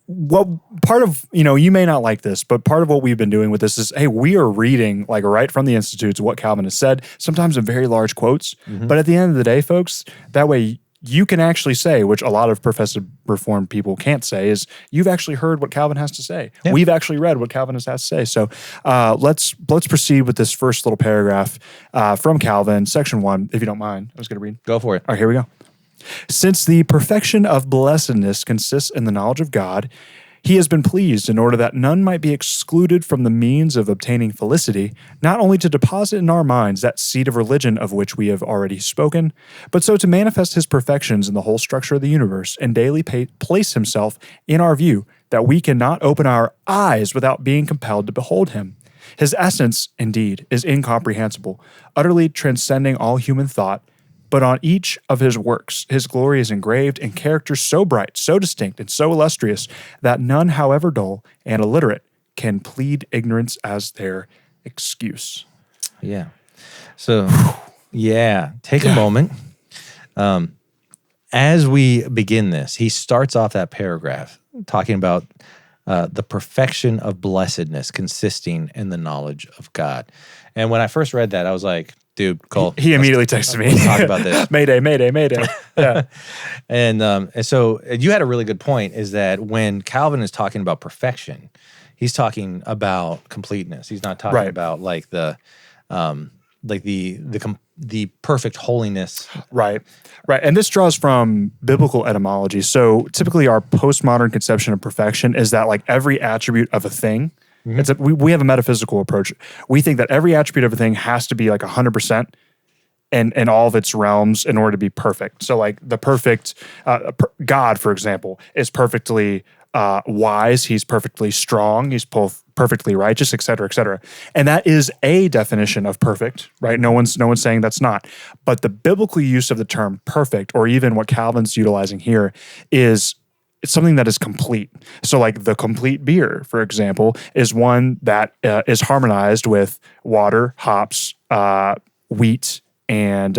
[SPEAKER 1] what part of, you may not like this, but part of what we've been doing with this is, hey, we are reading like right from the Institutes what Calvin has said, sometimes in very large quotes. Mm-hmm. But at the end of the day, folks, that way you can actually say, which a lot of professed Reformed people can't say, is you've actually heard what Calvin has to say. Yeah. We've actually read what Calvin has to say. So let's proceed with this first little paragraph from Calvin, section 1, if you don't mind. I was going to read.
[SPEAKER 2] Go for it.
[SPEAKER 1] All right, here we go. Since the perfection of blessedness consists in the knowledge of God, he has been pleased in order that none might be excluded from the means of obtaining felicity, not only to deposit in our minds that seed of religion of which we have already spoken, but so to manifest his perfections in the whole structure of the universe and daily place himself in our view, that we cannot open our eyes without being compelled to behold him. His essence, indeed, is incomprehensible, utterly transcending all human thought, but on each of his works, his glory is engraved in characters so bright, so distinct, and so illustrious that none, however dull and illiterate, can plead ignorance as their excuse.
[SPEAKER 2] Yeah. So, take a moment. As we begin this, he starts off that paragraph talking about the perfection of blessedness consisting in the knowledge of God. And when I first read that, I was like, dude, Cole.
[SPEAKER 1] He immediately texted me.
[SPEAKER 2] Let's talk about this.
[SPEAKER 1] Mayday, mayday, mayday. Yeah.
[SPEAKER 2] And so you had a really good point, is that when Calvin is talking about perfection, he's talking about completeness. He's not talking about like the perfect holiness. Right.
[SPEAKER 1] And this draws from biblical etymology. So typically our postmodern conception of perfection is that like every attribute of a thing, we have a metaphysical approach. We think that every attribute of a thing has to be like 100% in all of its realms in order to be perfect. So like the perfect, God, for example, is perfectly wise. He's perfectly strong. He's perfectly righteous, et cetera, et cetera. And that is a definition of perfect, right? No one's saying that's not. But the biblical use of the term perfect, or even what Calvin's utilizing here, is it's something that is complete. So like the complete beer, for example, is one that is harmonized with water, hops, wheat, and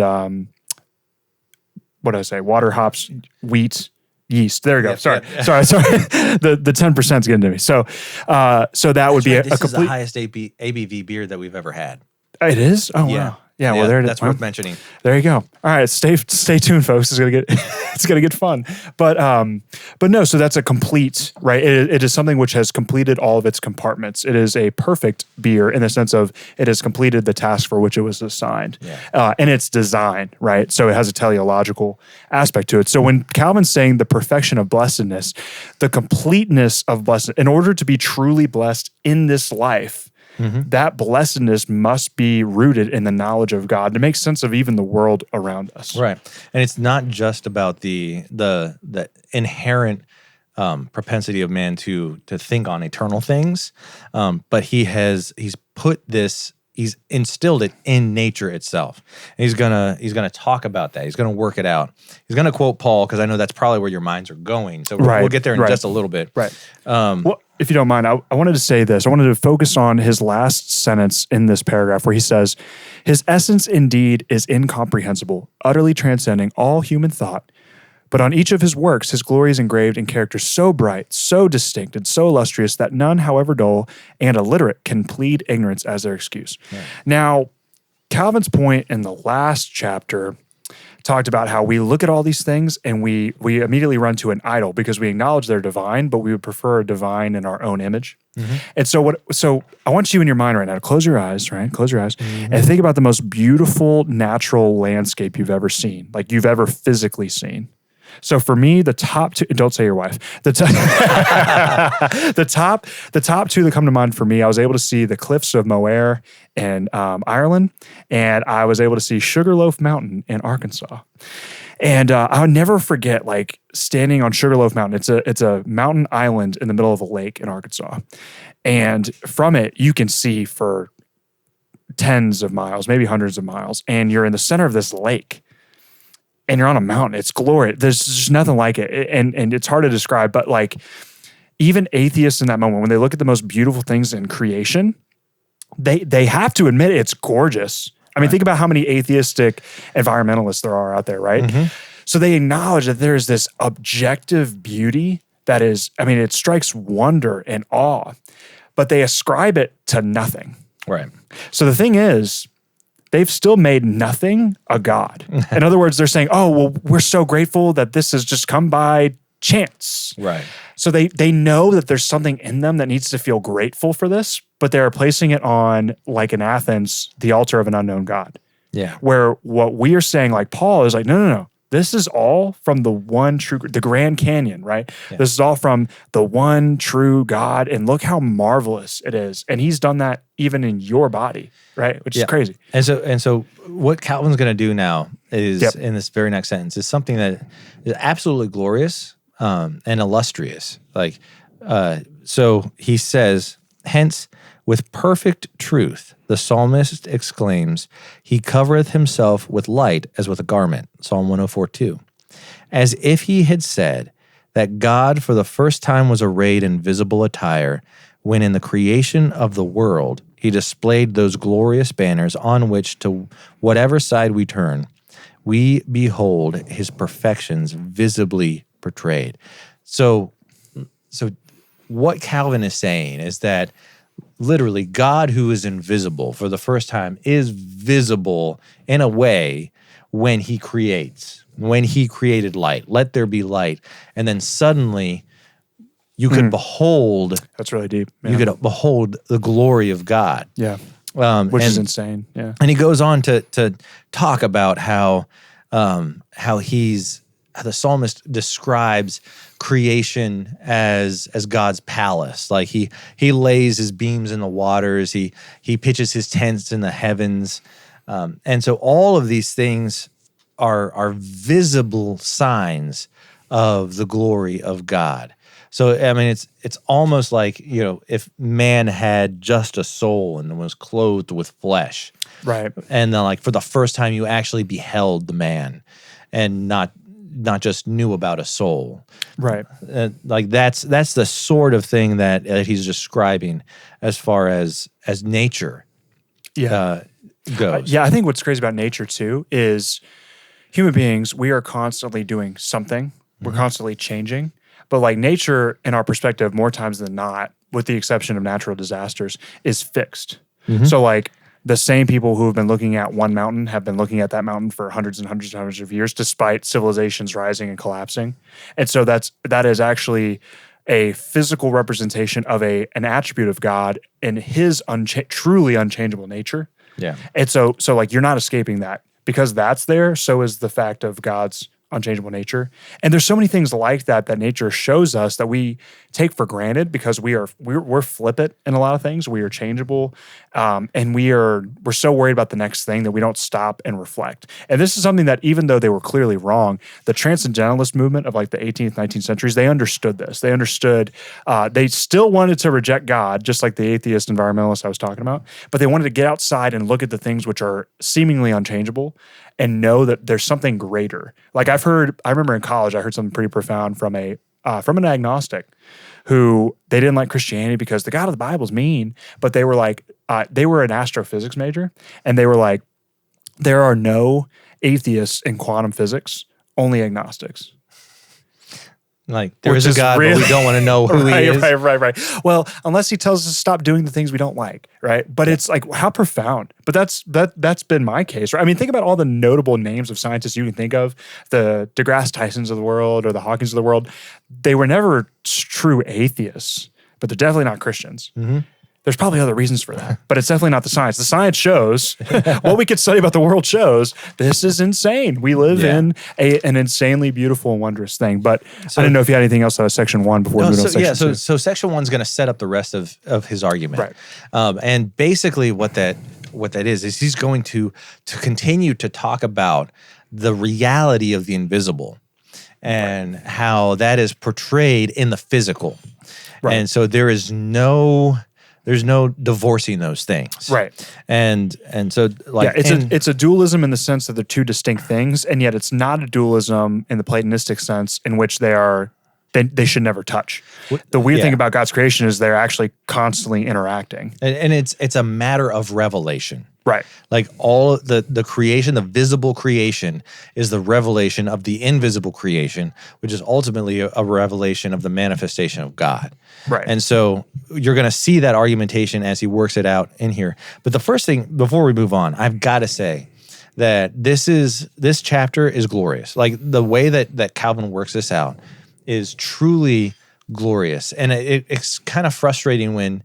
[SPEAKER 1] what did I say? Water, hops, wheat, yeast. There we go. Sorry. The 10% is getting to me. So that would be a complete.
[SPEAKER 2] This is the highest ABV beer that we've ever had.
[SPEAKER 1] It is? Oh,
[SPEAKER 2] yeah.
[SPEAKER 1] wow. Yeah, well, there it is.
[SPEAKER 2] That's worth mentioning.
[SPEAKER 1] There you go. All right, stay tuned, folks. It's gonna get fun. But no. So that's a complete, right? It is something which has completed all of its compartments. It is a perfect beer in the sense of it has completed the task for which it was assigned, and its design, right? So it has a teleological aspect to it. So when Calvin's saying the perfection of blessedness, the completeness of blessedness, in order to be truly blessed in this life. That blessedness must be rooted in the knowledge of God to make sense of even the world around us.
[SPEAKER 2] Right. And it's not just about the inherent propensity of man to think on eternal things, but he's instilled it in nature itself. And he's gonna talk about that. He's gonna work it out. He's gonna quote Paul, because I know that's probably where your minds are going. So we'll get there in just a little bit.
[SPEAKER 1] Right. Well, if you don't mind, I wanted to say this. I wanted to focus on his last sentence in this paragraph where he says, his essence indeed is incomprehensible, utterly transcending all human thought. But on each of his works, his glory is engraved in characters so bright, so distinct, and so illustrious that none, however dull and illiterate, can plead ignorance as their excuse. Yeah. Now, Calvin's point in the last chapter talked about how we look at all these things and we immediately run to an idol because we acknowledge they're divine, but we would prefer a divine in our own image. And so I want you in your mind right now to close your eyes, right? Close your eyes and think about the most beautiful natural landscape you've ever seen, like you've ever physically seen. So for me, the top two, don't say your wife, the top two that come to mind for me, I was able to see the cliffs of Moher in Ireland, and I was able to see Sugarloaf Mountain in Arkansas. And I'll never forget, like, standing on Sugarloaf Mountain. It's a mountain island in the middle of a lake in Arkansas. And from it, you can see for tens of miles, maybe hundreds of miles, and you're in the center of this lake. And you're on a mountain. It's glorious. There's just nothing like it. And it's hard to describe, but like even atheists in that moment, when they look at the most beautiful things in creation, they have to admit it's gorgeous. I mean, think about how many atheistic environmentalists there are out there, right? So they acknowledge that there's this objective beauty that is, I mean, it strikes wonder and awe, but they ascribe it to nothing.
[SPEAKER 2] Right.
[SPEAKER 1] So the thing is, they've still made nothing a god. In other words, they're saying, oh, well, we're so grateful that this has just come by chance.
[SPEAKER 2] Right.
[SPEAKER 1] So they know that there's something in them that needs to feel grateful for this, but they're placing it on, like in Athens, the altar of an unknown god.
[SPEAKER 2] Yeah.
[SPEAKER 1] Where what we are saying, like Paul, is like, no. This is all from the one true, the Grand Canyon, right? Yeah. This is all from the one true God, and look how marvelous it is. And he's done that even in your body, right? Which is crazy.
[SPEAKER 2] And so what Calvin's going to do now is, in this very next sentence, is something that is absolutely glorious and illustrious. Like, so he says, hence, with perfect truth, the psalmist exclaims, he covereth himself with light as with a garment, Psalm 104:2, as if he had said that God for the first time was arrayed in visible attire, when in the creation of the world he displayed those glorious banners on which, to whatever side we turn, we behold his perfections visibly portrayed. So what Calvin is saying is that literally, God, who is invisible for the first time, is visible in a way when he creates, when he created light. Let there be light. And then suddenly you could behold.
[SPEAKER 1] That's really deep. Yeah.
[SPEAKER 2] You could behold the glory of God.
[SPEAKER 1] Yeah. Which is insane. Yeah.
[SPEAKER 2] And he goes on to talk about how the psalmist describes creation as God's palace. Like he lays his beams in the waters, he pitches his tents in the heavens. And so all of these things are visible signs of the glory of God. So, I mean, it's almost like, you know, if man had just a soul and was clothed with flesh. Right. And then, like, for the first time you actually beheld the man and not just knew about a soul. Right. Like that's the sort of thing that he's describing as far as nature goes.
[SPEAKER 1] I think what's crazy about nature too is human beings, we are constantly doing something. We're constantly changing. But like nature, in our perspective, more times than not, with the exception of natural disasters, is fixed. So like the same people who have been looking at one mountain have been looking at that mountain for hundreds and hundreds and hundreds of years, despite civilizations rising and collapsing. And so that is actually a physical representation of an attribute of God in his truly unchangeable nature.
[SPEAKER 2] Yeah.
[SPEAKER 1] And so like you're not escaping that. Because that's there, so is the fact of God's unchangeable nature. And there's so many things like that nature shows us that we take for granted because we're flippant in a lot of things. We are changeable, and we're so worried about the next thing that we don't stop and reflect. And this is something that even though they were clearly wrong, the transcendentalist movement of like the 18th, 19th centuries, they understood this. They understood, they still wanted to reject God, just like the atheist environmentalists I was talking about, but they wanted to get outside and look at the things which are seemingly unchangeable and know that there's something greater. Like I remember in college, I heard something pretty profound from an agnostic who they didn't like Christianity because the God of the Bible is mean, but they were like, they were an astrophysics major, and they were like, there are no atheists in quantum physics, only agnostics.
[SPEAKER 2] Like, there is a God, but we don't want to know who he is.
[SPEAKER 1] Right. Well, unless he tells us to stop doing the things we don't like, right? But it's like, how profound. But that's been my case, right? I mean, think about all the notable names of scientists you can think of, the deGrasse Tysons of the world or the Hawkins of the world. They were never true atheists, but they're definitely not Christians. Mm-hmm. There's probably other reasons for that, but it's definitely not the science. The science shows, what we could study about the world shows, this is insane. We live in an insanely beautiful and wondrous thing. But I didn't know if you had anything else out of section 1 before we move on to section 2.
[SPEAKER 2] So section 1 is going to set up the rest of his argument.
[SPEAKER 1] Right.
[SPEAKER 2] And basically what that is he's going to continue to talk about the reality of the invisible and how that is portrayed in the physical. Right. And so there's no divorcing those things.
[SPEAKER 1] Right.
[SPEAKER 2] And so like
[SPEAKER 1] it's a dualism in the sense that they're two distinct things, and yet it's not a dualism in the Platonistic sense in which they should never touch. The weird thing about God's creation is they're actually constantly interacting.
[SPEAKER 2] And it's a matter of revelation.
[SPEAKER 1] Right.
[SPEAKER 2] Like all the creation, the visible creation is the revelation of the invisible creation, which is ultimately a revelation of the manifestation of God.
[SPEAKER 1] Right.
[SPEAKER 2] And so you're going to see that argumentation as he works it out in here. But the first thing, before we move on, I've got to say that this chapter is glorious. Like the way that Calvin works this out is truly glorious. And it's kind of frustrating when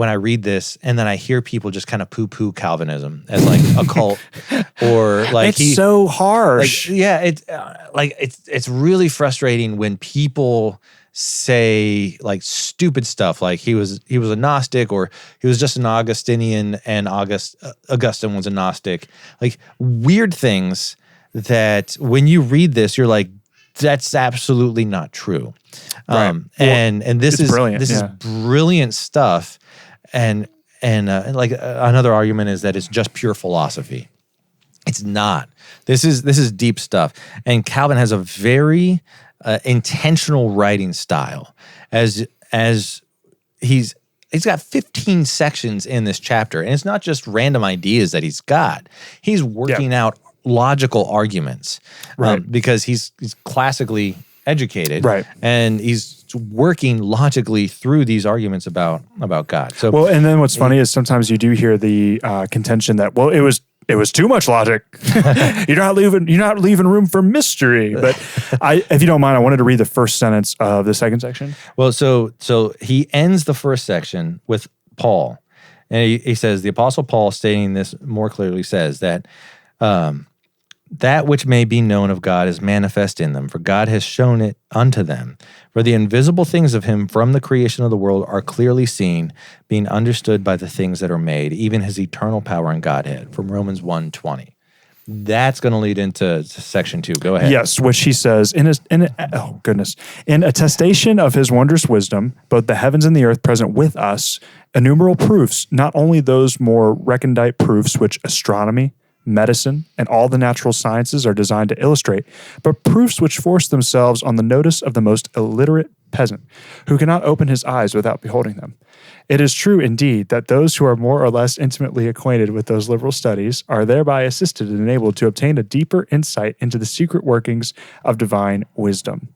[SPEAKER 2] I read this and then I hear people just kind of poo-poo Calvinism as like a cult or like
[SPEAKER 1] it's so harsh.
[SPEAKER 2] Like, it's really frustrating when people say like stupid stuff like he was a Gnostic or he was just an Augustinian and Augustine was a Gnostic. Like weird things that when you read this, you're like, that's absolutely not true.
[SPEAKER 1] Right.
[SPEAKER 2] And this is
[SPEAKER 1] brilliant.
[SPEAKER 2] This is brilliant stuff. And like another argument is that it's just pure philosophy. It's not. This is deep stuff. And Calvin has a very intentional writing style, as he's got 15 sections in this chapter, and it's not just random ideas that he's got. He's working out logical arguments, because he's classically educated, right? And he's working logically through these arguments about God. So
[SPEAKER 1] well, and then what's funny is sometimes you do hear the contention that it was too much logic. You're not leaving room for mystery. But if you don't mind, I wanted to read the first sentence of the second section.
[SPEAKER 2] Well, so he ends the first section with Paul, and he says the Apostle Paul, stating this more clearly, says that. That which may be known of God is manifest in them, for God has shown it unto them. For the invisible things of him from the creation of the world are clearly seen, being understood by the things that are made, even his eternal power and Godhead, from Romans 1:20. That's going to lead into section 2. Go ahead.
[SPEAKER 1] Yes, which he says, in attestation of his wondrous wisdom, both the heavens and the earth present with us, innumerable proofs, not only those more recondite proofs which astronomy, medicine, and all the natural sciences are designed to illustrate, but proofs which force themselves on the notice of the most illiterate peasant, who cannot open his eyes without beholding them. It is true, indeed, that those who are more or less intimately acquainted with those liberal studies are thereby assisted and enabled to obtain a deeper insight into the secret workings of divine wisdom.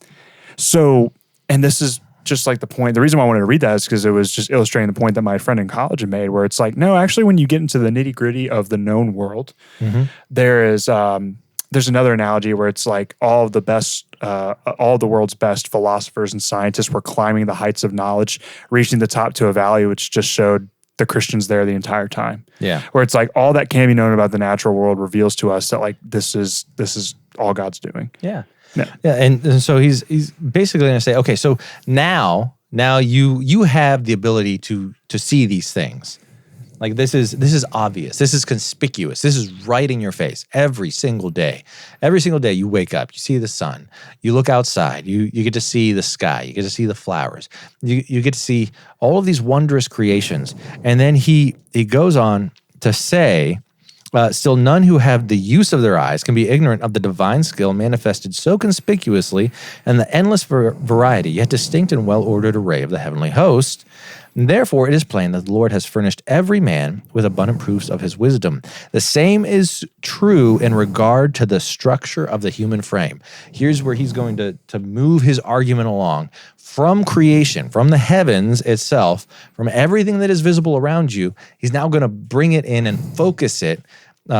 [SPEAKER 1] So, and this is just like the point, the reason why I wanted to read that is because it was just illustrating the point that my friend in college had made, where it's like, no, actually, when you get into the nitty gritty of the known world, there's another analogy where it's like all the world's best philosophers and scientists were climbing the heights of knowledge, reaching the top to a valley, which just showed the Christians there the entire time.
[SPEAKER 2] Yeah.
[SPEAKER 1] Where it's like all that can be known about the natural world reveals to us that like this is all God's doing.
[SPEAKER 2] Yeah.
[SPEAKER 1] Yeah.
[SPEAKER 2] Yeah. And so he's basically going to say, okay, so now you have the ability to see these things. Like this is obvious. This is conspicuous. This is right in your face every single day. Every single day you wake up, you see the sun, you look outside, you get to see the sky, you get to see the flowers, you get to see all of these wondrous creations. And then he goes on to say, still none who have the use of their eyes can be ignorant of the divine skill manifested so conspicuously and the endless variety yet distinct and well-ordered array of the heavenly host. And therefore, it is plain that the Lord has furnished every man with abundant proofs of his wisdom. The same is true in regard to the structure of the human frame. Here's where he's going to move his argument along from creation, from the heavens itself, from everything that is visible around you. He's now going to bring it in and focus it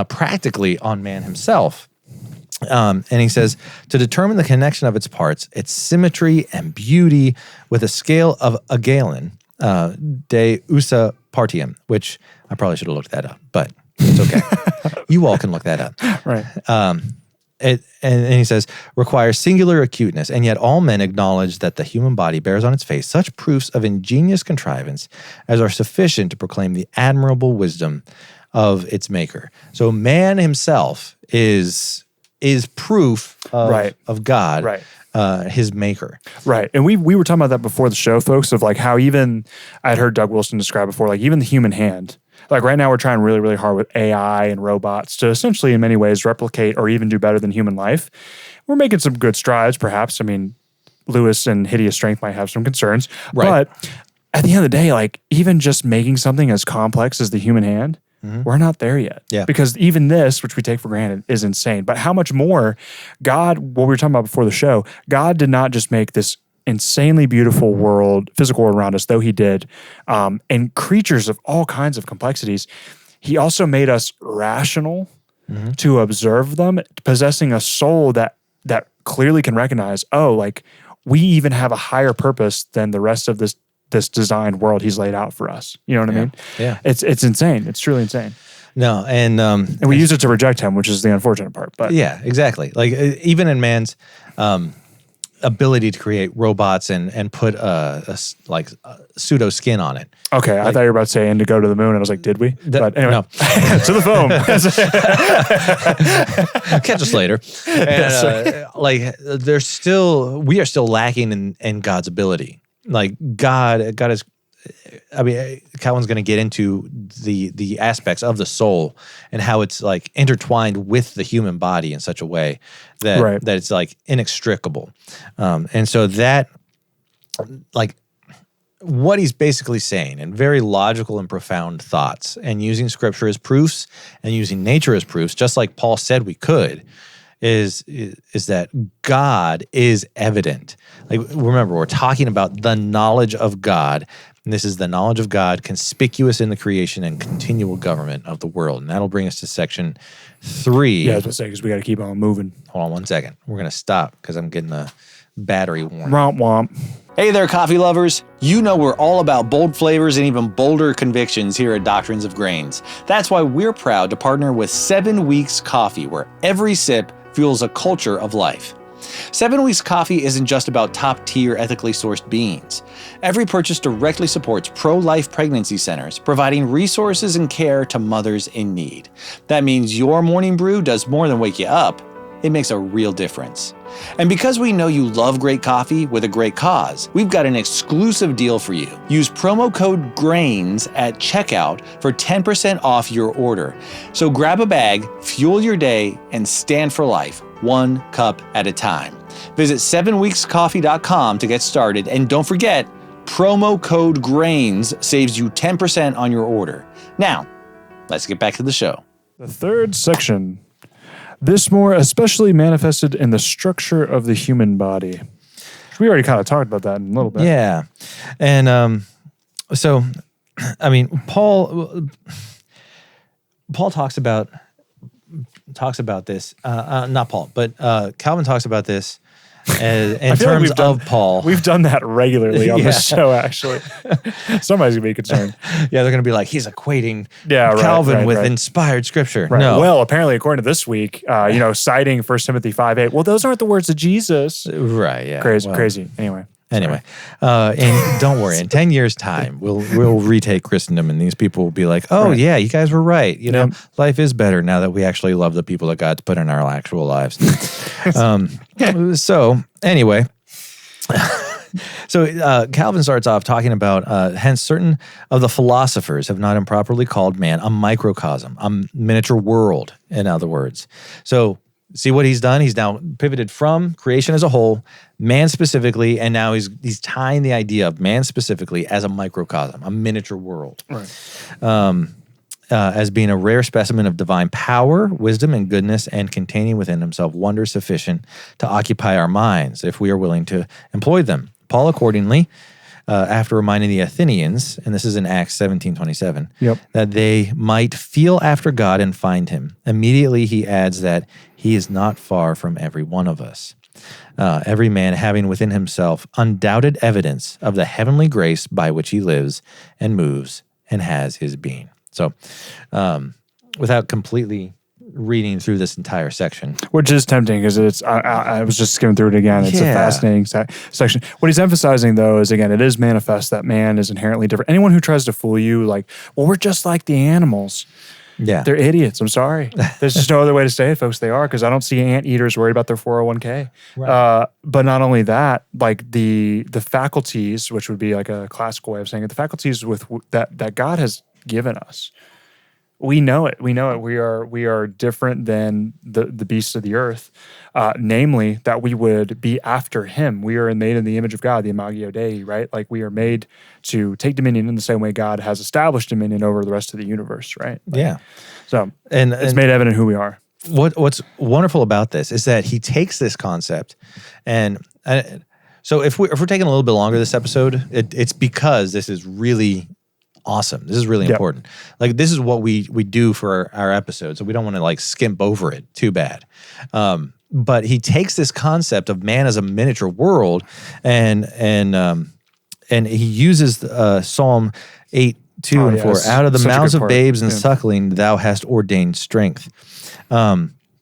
[SPEAKER 2] practically on man himself. And he says, to determine the connection of its parts, its symmetry and beauty with a scale of a gallon, de usa partium, which I probably should have looked that up, but it's okay. You all can look that up.
[SPEAKER 1] Right.
[SPEAKER 2] And he says, requires singular acuteness, and yet all men acknowledge that the human body bears on its face such proofs of ingenious contrivance as are sufficient to proclaim the admirable wisdom of its maker. So man himself is proof of God.
[SPEAKER 1] Right.
[SPEAKER 2] His maker.
[SPEAKER 1] Right. And we were talking about that before the show, folks, of like how even I'd heard Doug Wilson describe before, like even the human hand, like right now we're trying really, really hard with AI and robots to essentially in many ways replicate or even do better than human life. We're making some good strides, perhaps. I mean, Lewis and Hideous Strength might have some concerns, but at the end of the day, like even just making something as complex as the human hand, we're not there yet.
[SPEAKER 2] Yeah.
[SPEAKER 1] Because even this, which we take for granted, is insane. But how much more God, what we were talking about before the show, God did not just make this insanely beautiful world, physical world around us, though he did, and creatures of all kinds of complexities. He also made us rational to observe them, possessing a soul that clearly can recognize, oh, like we even have a higher purpose than the rest of this designed world he's laid out for us. You know what I mean?
[SPEAKER 2] Yeah.
[SPEAKER 1] It's insane. It's truly insane.
[SPEAKER 2] No, and
[SPEAKER 1] we use it to reject him, which is the unfortunate part. But
[SPEAKER 2] yeah, exactly. Like even in man's ability to create robots and put a pseudo skin on it.
[SPEAKER 1] Okay, I thought you were about to say and to go to the moon. And I was like, did we? But anyway,
[SPEAKER 2] no.
[SPEAKER 1] To the phone.
[SPEAKER 2] Catch us later. And, we are still lacking in God's ability. Like God is, I mean, Calvin's going to get into the aspects of the soul and how it's like intertwined with the human body in such a way that it's like inextricable. And so that, like, what he's basically saying in very logical and profound thoughts and using scripture as proofs and using nature as proofs, just like Paul said we could, is that God is evident. Like, remember, we're talking about the knowledge of God, and this is the knowledge of God conspicuous in the creation and continual government of the world. And that'll bring us to section 3.
[SPEAKER 1] Yeah, I was going to say, because we got to keep on moving.
[SPEAKER 2] Hold on 1 second. We're going to stop because I'm getting a battery warning.
[SPEAKER 1] Womp womp.
[SPEAKER 6] Hey there, coffee lovers. You know we're all about bold flavors and even bolder convictions here at Doctrines of Grains. That's why we're proud to partner with 7 Weeks Coffee, where every sip fuels a culture of life. 7 Weeks Coffee isn't just about top-tier ethically sourced beans. Every purchase directly supports pro-life pregnancy centers, providing resources and care to mothers in need. That means your morning brew does more than wake you up. It makes a real difference. And because we know you love great coffee with a great cause, we've got an exclusive deal for you. Use promo code GRAINS at checkout for 10% off your order. So grab a bag, fuel your day, and stand for life, 1 cup at a time. Visit 7weekscoffee.com to get started, and don't forget, promo code GRAINS saves you 10% on your order. Now, let's get back to the show.
[SPEAKER 1] The third section. This more especially manifested in the structure of the human body. We already kind of talked about that in a little bit.
[SPEAKER 2] Yeah. And so, I mean, Paul talks about this, not Paul, but Calvin talks about this in terms of Paul.
[SPEAKER 1] We've done that regularly on this show, actually. Somebody's going to be concerned.
[SPEAKER 2] Yeah, they're going to be like, he's equating
[SPEAKER 1] right,
[SPEAKER 2] Calvin with
[SPEAKER 1] right.
[SPEAKER 2] inspired scripture.
[SPEAKER 1] Right.
[SPEAKER 2] No.
[SPEAKER 1] Well, apparently, according to this week, citing 1 Timothy 5:8, well, those aren't the words of Jesus.
[SPEAKER 2] Right, yeah.
[SPEAKER 1] Crazy. Anyway.
[SPEAKER 2] And don't worry, in 10 years' time, we'll retake Christendom, and these people will be like, oh,
[SPEAKER 1] Right.
[SPEAKER 2] yeah, you guys were right. You know, life is better now that we actually love the people that God's put in our actual lives. So, anyway. So Calvin starts off talking about, hence certain of the philosophers have not improperly called man a microcosm, a miniature world, in other words. So see what he's done? He's now pivoted from creation as a whole, man specifically, and now he's tying the idea of man specifically as a microcosm, a miniature world.
[SPEAKER 1] Right.
[SPEAKER 2] As being a rare specimen of divine power, wisdom, and goodness, and containing within himself wonders sufficient to occupy our minds if we are willing to employ them. Paul, accordingly, after reminding the Athenians, and this is in Acts 17:27, that they might feel after God and find him. Immediately he adds that he is not far from every one of us. Every man having within himself undoubted evidence of the heavenly grace by which he lives and moves and has his being. So, without completely reading through this entire section,
[SPEAKER 1] which is tempting because it's. I was just skimming through it again. It's a fascinating section. What he's emphasizing, though, is again, it is manifest that man is inherently different. Anyone who tries to fool you, like, well, we're just like the animals.
[SPEAKER 2] Yeah,
[SPEAKER 1] they're idiots. I'm sorry. There's just no other way to say it, folks. They are, because I don't see anteaters worried about their 401k.
[SPEAKER 2] Right.
[SPEAKER 1] But not only that, like the faculties, which would be like a classical way of saying it, the faculties that God has given us. We know it. We are different than the beasts of the earth, namely that we would be after him. We are made in the image of God, the imago Dei, right? Like we are made to take dominion in the same way God has established dominion over the rest of the universe, right? Like, so and it's made evident who we are.
[SPEAKER 2] What's wonderful about this is that he takes this concept, and so if we're taking a little bit longer this episode, it's because this is really awesome. This is really important. Like this is what we do for our episodes, so we don't want to like skimp over it too bad. But he takes this concept of man as a miniature world, and he uses Psalm 8:2 and 4. Out of the mouths of babes and suckling, thou hast ordained strength.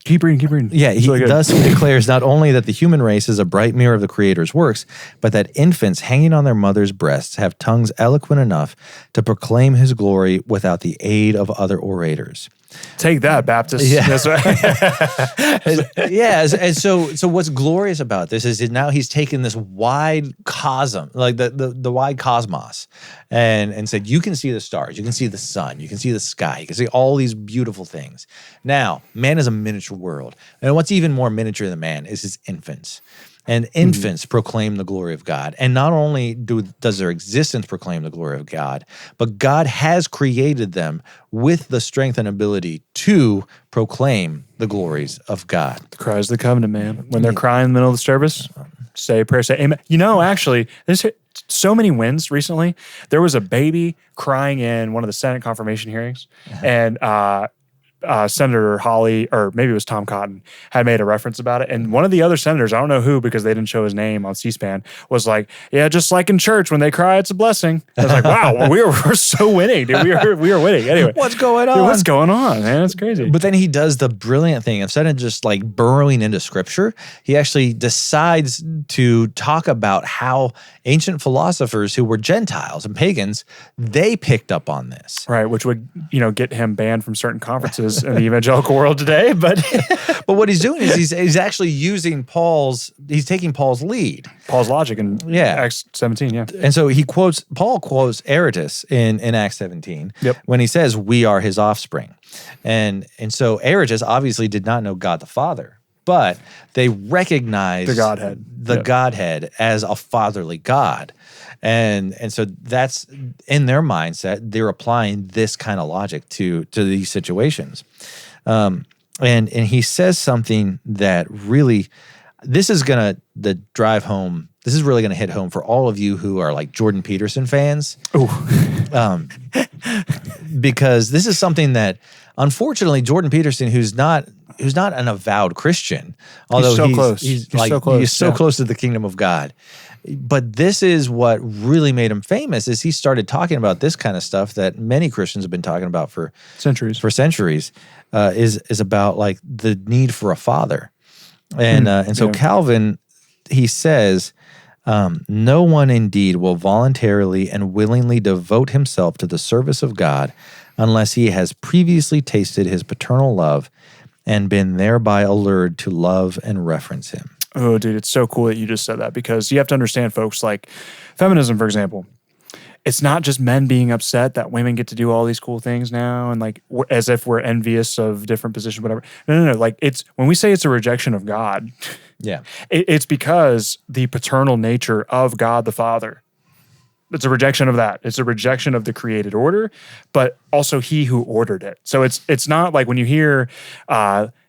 [SPEAKER 1] Keep reading.
[SPEAKER 2] Yeah, he thus declares not only that the human race is a bright mirror of the Creator's works, but that infants hanging on their mother's breasts have tongues eloquent enough to proclaim his glory without the aid of other orators.
[SPEAKER 1] Take that, Baptists.
[SPEAKER 2] Yeah.
[SPEAKER 1] That's right.
[SPEAKER 2] Yeah, and so what's glorious about this is that now he's taken this wide cosmos, like the wide cosmos, and said, you can see the stars, you can see the sun, you can see the sky, you can see all these beautiful things. Now, man is a miniature world. And what's even more miniature than man is his infants. And infants proclaim the glory of God. And not only does their existence proclaim the glory of God, but God has created them with the strength and ability to proclaim the glories of God.
[SPEAKER 1] The cries of the covenant, man. When they're crying in the middle of the service, say a prayer, say amen. You know, actually, there's so many wins recently. There was a baby crying in one of the Senate confirmation hearings, and Senator Hawley, or maybe it was Tom Cotton, had made a reference about it. And one of the other senators, I don't know who, because they didn't show his name on C-SPAN, was like, yeah, just like in church, when they cry, it's a blessing. I was like, wow, we're so winning, dude. We are winning. Anyway.
[SPEAKER 2] What's going on?
[SPEAKER 1] Dude, what's going on, man? It's crazy.
[SPEAKER 2] But then he does the brilliant thing. Instead of just like burrowing into scripture, he actually decides to talk about how ancient philosophers who were Gentiles and pagans, they picked up on this.
[SPEAKER 1] Right, which would, get him banned from certain conferences in the evangelical world today. But
[SPEAKER 2] what he's doing is he's actually using he's taking Paul's lead.
[SPEAKER 1] Paul's logic in Acts 17, yeah.
[SPEAKER 2] And so Paul quotes Aratus in Acts 17 when he says, we are his offspring. And so Aratus obviously did not know God the Father, but they recognize the Godhead as a fatherly God. And so that's in their mindset, they're applying this kind of logic to these situations. And he says something that really, this is going to drive home this is really going to hit home for all of you who are like Jordan Peterson fans. Because this is something that, unfortunately, Jordan Peterson, who's not an avowed Christian, although
[SPEAKER 1] he's so close.
[SPEAKER 2] He's so
[SPEAKER 1] Yeah.
[SPEAKER 2] close to the kingdom of God. But this is what really made him famous, is he started talking about this kind of stuff that many Christians have been talking about for
[SPEAKER 1] Centuries.
[SPEAKER 2] is about like the need for a father. And so Calvin, he says, no one indeed will voluntarily and willingly devote himself to the service of God unless he has previously tasted his paternal love and been thereby allured to love and reverence him.
[SPEAKER 1] Oh, dude, it's so cool that you just said that, because you have to understand, folks, like feminism, for example, it's not just men being upset that women get to do all these cool things now and like as if we're envious of different positions, whatever. No. Like it's when we say it's a rejection of God,
[SPEAKER 2] Yeah.
[SPEAKER 1] it's because the paternal nature of God the Father. It's a rejection of that. It's a rejection of the created order, but also he who ordered it. So it's not like when you hear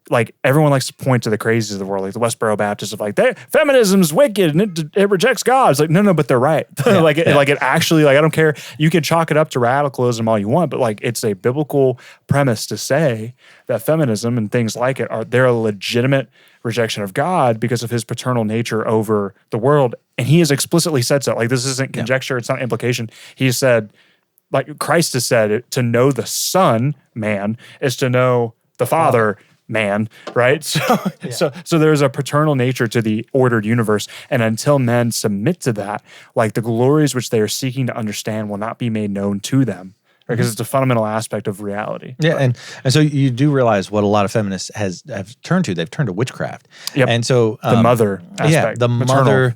[SPEAKER 1] like everyone likes to point to the crazies of the world, like the Westboro Baptists of like, feminism's wicked and it rejects God. It's like, no, but they're right. Like it actually, like, I don't care. You can chalk it up to radicalism all you want, but like it's a biblical premise to say that feminism and things like it they're a legitimate rejection of God because of his paternal nature over the world. And he has explicitly said so. Like this isn't conjecture. It's not implication. He said, like Christ has said, to know the Son, man, is to know the Father, man, right? So there's a paternal nature to the ordered universe. And until men submit to that, like the glories which they are seeking to understand will not be made known to them. Because it's a fundamental aspect of reality.
[SPEAKER 2] Yeah, and so you do realize what a lot of feminists have turned to. They've turned to witchcraft.
[SPEAKER 1] Yep.
[SPEAKER 2] And so
[SPEAKER 1] The mother aspect.
[SPEAKER 2] Yeah, the
[SPEAKER 1] maternal.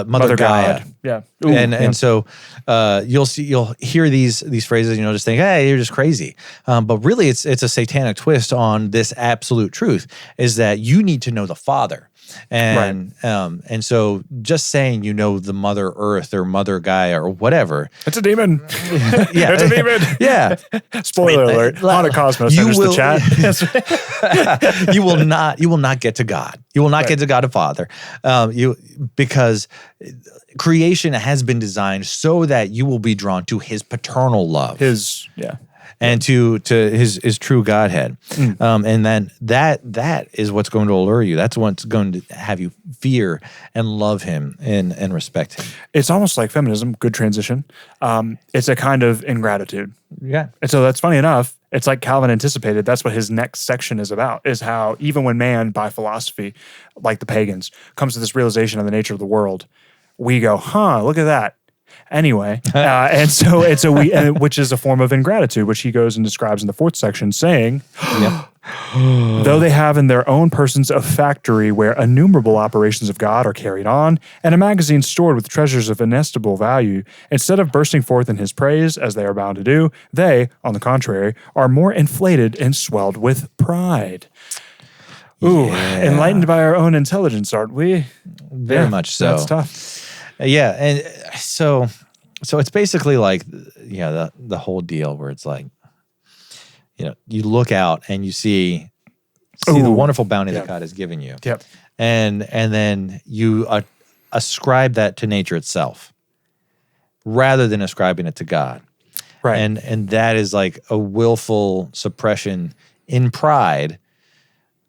[SPEAKER 2] mother Gaia.
[SPEAKER 1] God. Yeah.
[SPEAKER 2] And so you'll hear these phrases, just think, hey, you're just crazy. But really it's a satanic twist on this absolute truth, is that you need to know the Father. And so just saying the Mother Earth or Mother Gaia or whatever.
[SPEAKER 1] It's a demon.
[SPEAKER 2] Yeah.
[SPEAKER 1] It's a demon.
[SPEAKER 2] Yeah.
[SPEAKER 1] Spoiler alert. Haunted Cosmos enters the chat.
[SPEAKER 2] You will not get to God. You will not get to God the Father. Because creation has been designed so that you will be drawn to his paternal love. And to his true Godhead. And then that is what's going to allure you. That's what's going to have you fear and love him and respect him.
[SPEAKER 1] It's almost like feminism, good transition. It's a kind of ingratitude.
[SPEAKER 2] Yeah.
[SPEAKER 1] And so that's funny enough. It's like Calvin anticipated. That's what his next section is about, is how even when man, by philosophy, like the pagans, comes to this realization of the nature of the world, we go, look at that. Anyway, which is a form of ingratitude, which he goes and describes in the fourth section, saying, though they have in their own persons a factory where innumerable operations of God are carried on, and a magazine stored with treasures of inestimable value, instead of bursting forth in his praise, as they are bound to do, they, on the contrary, are more inflated and swelled with pride. Enlightened by our own intelligence, aren't we?
[SPEAKER 2] Very much so.
[SPEAKER 1] That's tough.
[SPEAKER 2] Yeah, and so it's basically like the whole deal where it's like, you look out and you see the wonderful bounty that God has given you.
[SPEAKER 1] Yep.
[SPEAKER 2] And then you ascribe that to nature itself rather than ascribing it to God.
[SPEAKER 1] Right.
[SPEAKER 2] And that is like a willful suppression in pride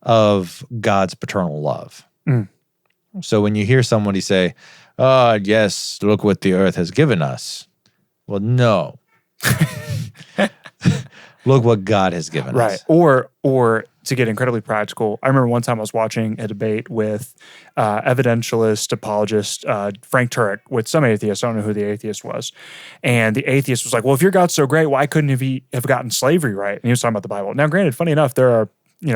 [SPEAKER 2] of God's paternal love. So when you hear somebody say, "Oh, yes, look what the earth has given us." Well, no. Look what God has given us.
[SPEAKER 1] Right. Or to get incredibly practical, I remember one time I was watching a debate with evidentialist, apologist Frank Turek with some atheists. I don't know who the atheist was. And the atheist was like, well, if your God's so great, why couldn't he have gotten slavery right? And he was talking about the Bible. Now, granted, funny enough, there are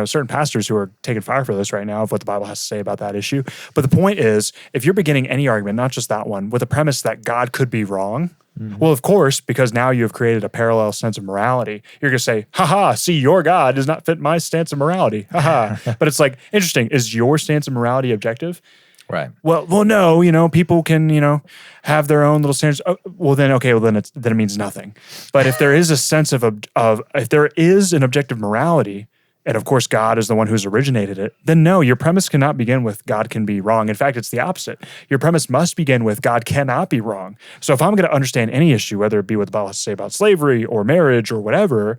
[SPEAKER 1] certain pastors who are taking fire for this right now of what the Bible has to say about that issue. But the point is, if you're beginning any argument, not just that one, with a premise that God could be wrong, well, of course, because now you have created a parallel sense of morality, you're going to say, see, your God does not fit my stance of morality. But it's like, interesting, is your stance of morality objective?
[SPEAKER 2] Right.
[SPEAKER 1] Well, no, people can, have their own little standards. Then it means nothing. But if there is a sense if there is an objective morality, and of course God is the one who's originated it, then no, your premise cannot begin with God can be wrong. In fact, it's the opposite. Your premise must begin with God cannot be wrong. So if I'm going to understand any issue, whether it be what the Bible has to say about slavery or marriage or whatever,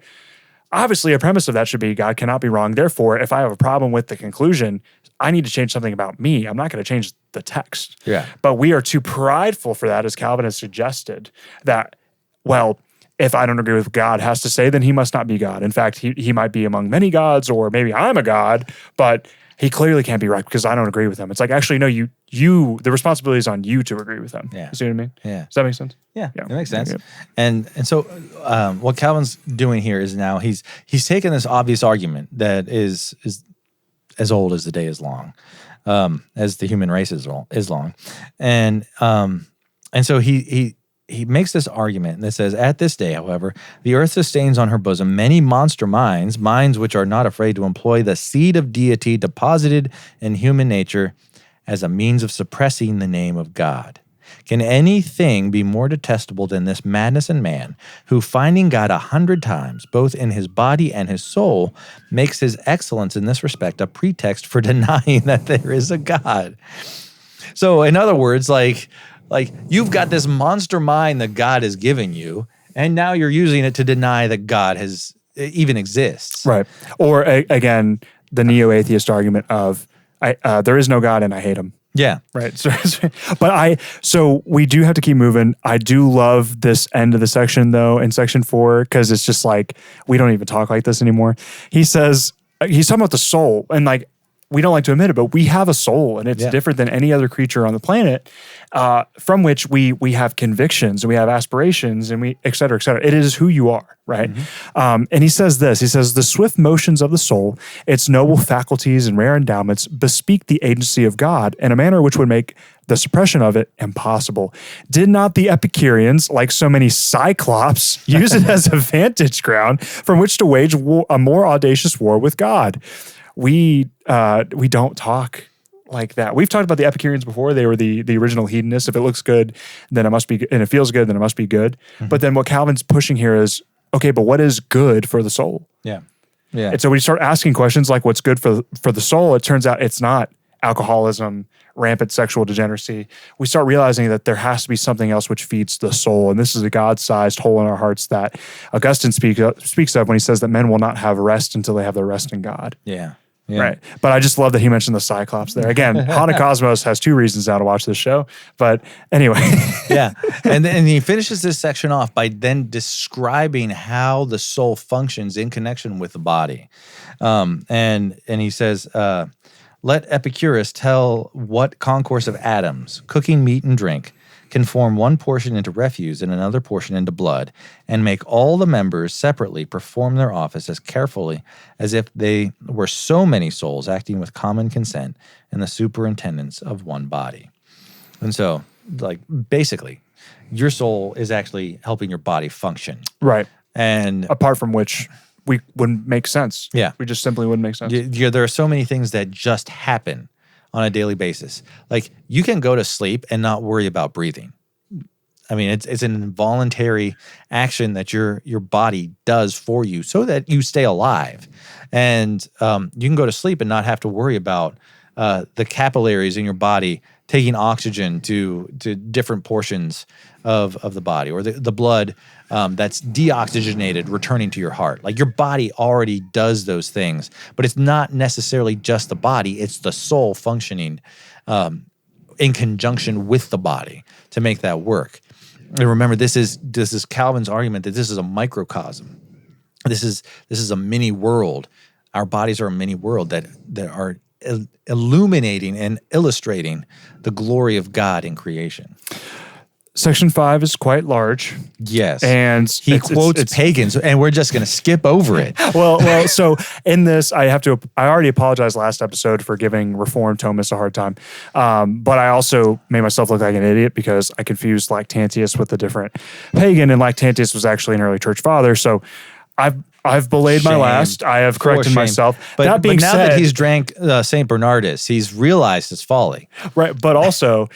[SPEAKER 1] obviously a premise of that should be God cannot be wrong. Therefore, if I have a problem with the conclusion, I need to change something about me. I'm not going to change the text.
[SPEAKER 2] Yeah.
[SPEAKER 1] But we are too prideful for that, as Calvin has suggested, that, well, if I don't agree with what God has to say, then he must not be God. In fact, he might be among many gods, or maybe I'm a god, but he clearly can't be right because I don't agree with him. It's like, actually, no, you the responsibility is on you to agree with him.
[SPEAKER 2] Yeah.
[SPEAKER 1] You see what I mean?
[SPEAKER 2] Yeah.
[SPEAKER 1] Does that make sense?
[SPEAKER 2] Yeah,
[SPEAKER 1] Yeah.
[SPEAKER 2] it makes sense.
[SPEAKER 1] Yeah.
[SPEAKER 2] And so what Calvin's doing here is now he's taken this obvious argument that is as old as the day is long, as the human race is long, and so he makes this argument that says, at this day, however, the earth sustains on her bosom many monster minds which are not afraid to employ the seed of deity deposited in human nature as a means of suppressing the name of God. Can anything be more detestable than this madness in man, who, finding God 100 times, both in his body and his soul, makes his excellence in this respect a pretext for denying that there is a God? So, in other words, like you've got this monster mind that God has given you, and now you're using it to deny that God even exists.
[SPEAKER 1] Right. Or again, the neo-atheist argument of there is no God and I hate him.
[SPEAKER 2] Yeah.
[SPEAKER 1] Right. So we do have to keep moving. I do love this end of the section though, in section 4, because it's just like, we don't even talk like this anymore. He says, he's talking about the soul, and like, we don't like to admit it, but we have a soul, and it's different than any other creature on the planet, from which we have convictions and we have aspirations and we et cetera, et cetera. It is who you are, right? Mm-hmm. And he says this, he says, the swift motions of the soul, its noble faculties and rare endowments bespeak the agency of God in a manner which would make the suppression of it impossible. Did not the Epicureans, like so many cyclops, use it as a vantage ground from which to wage a more audacious war with God? We don't talk like that. We've talked about the Epicureans before. They were the original hedonists. If it looks good, then it must be good, and it feels good, then it must be good. Mm-hmm. But then what Calvin's pushing here is, okay, but what is good for the soul?
[SPEAKER 2] Yeah. Yeah.
[SPEAKER 1] And so when you start asking questions like what's good for the soul, it turns out it's not alcoholism, rampant sexual degeneracy. We start realizing that there has to be something else which feeds the soul. And this is a God-sized hole in our hearts that Augustine speaks of when he says that men will not have rest until they have their rest in God.
[SPEAKER 2] Yeah. Yeah.
[SPEAKER 1] Right. But I just love that he mentioned the Cyclops there. Again, Hana Cosmos has 2 reasons now to watch this show. But anyway.
[SPEAKER 2] Yeah. And he finishes this section off by then describing how the soul functions in connection with the body. And he says, let Epicurus tell what concourse of atoms, cooking meat and drink, can form one portion into refuse and another portion into blood, and make all the members separately perform their office as carefully as if they were so many souls acting with common consent in the superintendence of one body. And so, like, basically, your soul is actually helping your body function.
[SPEAKER 1] Right.
[SPEAKER 2] And
[SPEAKER 1] apart from which we wouldn't make sense.
[SPEAKER 2] Yeah.
[SPEAKER 1] We just simply wouldn't make sense.
[SPEAKER 2] There are so many things that just happen on a daily basis. Like, you can go to sleep and not worry about breathing. I mean, it's an involuntary action that your body does for you so that you stay alive. And you can go to sleep and not have to worry about the capillaries in your body taking oxygen to different portions of the body, or the blood that's deoxygenated returning to your heart. Like, your body already does those things, but it's not necessarily just the body, it's the soul functioning in conjunction with the body to make that work. And remember, this is Calvin's argument that this is a microcosm. This is a mini world. Our bodies are a mini world that are illuminating and illustrating the glory of God in creation.
[SPEAKER 1] Section 5 is quite large.
[SPEAKER 2] Yes.
[SPEAKER 1] And
[SPEAKER 2] he quotes pagans, and we're just going to skip over it.
[SPEAKER 1] Well, so in this, I already apologized last episode for giving Reformed Thomists a hard time. But I also made myself look like an idiot because I confused Lactantius with a different pagan, and Lactantius was actually an early church father. So I've belayed my last. I have corrected myself.
[SPEAKER 2] But
[SPEAKER 1] that being
[SPEAKER 2] now
[SPEAKER 1] said,
[SPEAKER 2] that he's drank St. Bernardus, he's realized his folly.
[SPEAKER 1] Right. But also,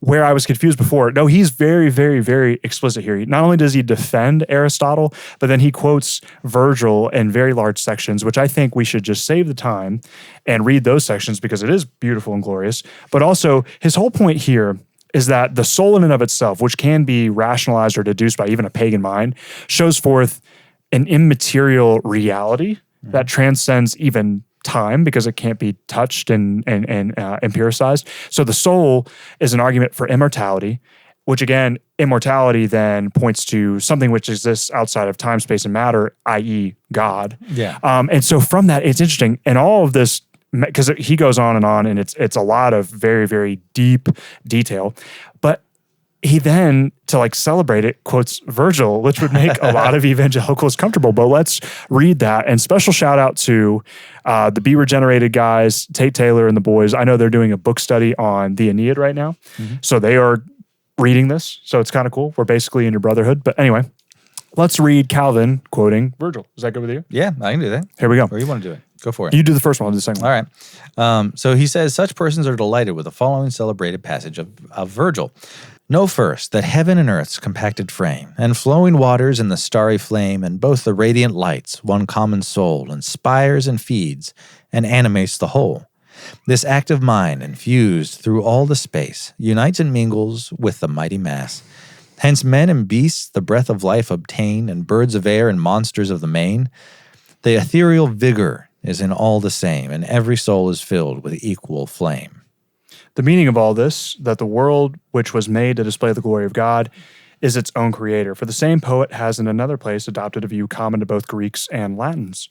[SPEAKER 1] where I was confused before. No, he's very, very, very explicit here. Not only does he defend Aristotle, but then he quotes Virgil in very large sections, which I think we should just save the time and read those sections because it is beautiful and glorious. But also, his whole point here is that the soul in and of itself, which can be rationalized or deduced by even a pagan mind, shows forth an immaterial reality that transcends even time because it can't be touched and empiricized. So the soul is an argument for immortality, which again, immortality then points to something which exists outside of time, space, and matter, i.e. God.
[SPEAKER 2] Yeah.
[SPEAKER 1] And so from that, it's interesting. And all of this, because he goes on, and it's a lot of very, very deep detail. But he then, to like celebrate it, quotes Virgil, which would make a lot of evangelicals comfortable. But let's read that. And special shout out to the Be Regenerated guys, Tate Taylor and the boys. I know they're doing a book study on the Aeneid right now. So they are reading this. So it's kind of cool. We're basically in your brotherhood. But anyway, let's read Calvin quoting Virgil. Is that good with you?
[SPEAKER 2] Yeah, I can do that.
[SPEAKER 1] Here we go.
[SPEAKER 2] Or you want to do it? Go for it.
[SPEAKER 1] You do the first one, I'll do the second one.
[SPEAKER 2] All right. So he says, such persons are delighted with the following celebrated passage of Virgil. Know first that heaven and earth's compacted frame, and flowing waters and the starry flame, and both the radiant lights, one common soul, inspires and feeds, and animates the whole. This active mind, infused through all the space, unites and mingles with the mighty mass. Hence men and beasts the breath of life obtain, and birds of air and monsters of the main. The ethereal vigor is in all the same, and every soul is filled with equal flame.
[SPEAKER 1] The meaning of all this, that the world which was made to display the glory of God is its own creator. For the same poet has in another place adopted a view common to both Greeks and Latins.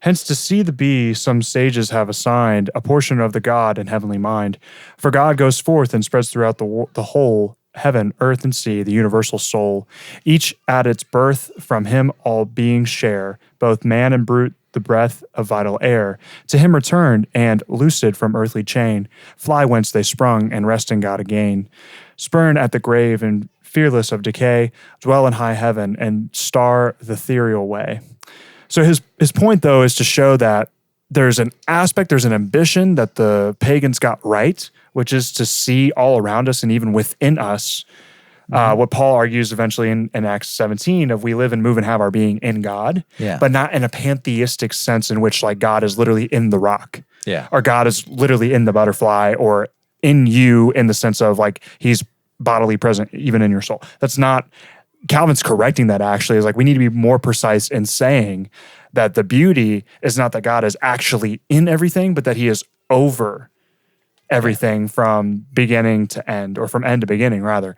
[SPEAKER 1] Hence to see the bee, some sages have assigned a portion of the God and heavenly mind. For God goes forth and spreads throughout the whole heaven, earth, and sea, the universal soul. Each at its birth from him all beings share, both man and brute, the breath of vital air. To him returned, and lucid from earthly chain, fly whence they sprung, and rest in God again. Spurn at the grave, and fearless of decay, dwell in high heaven, and star the ethereal way. So his point, though, is to show that there's an aspect, there's an ambition that the pagans got right, which is to see all around us and even within us what Paul argues eventually in Acts 17 of we live and move and have our being in God, but not in a pantheistic sense in which like God is literally in the rock, or God is literally in the butterfly, or in you in the sense of like he's bodily present even in your soul. That's not, Calvin's correcting that actually, is like we need to be more precise in saying that the beauty is not that God is actually in everything, but that he is over everything from beginning to end, or from end to beginning rather.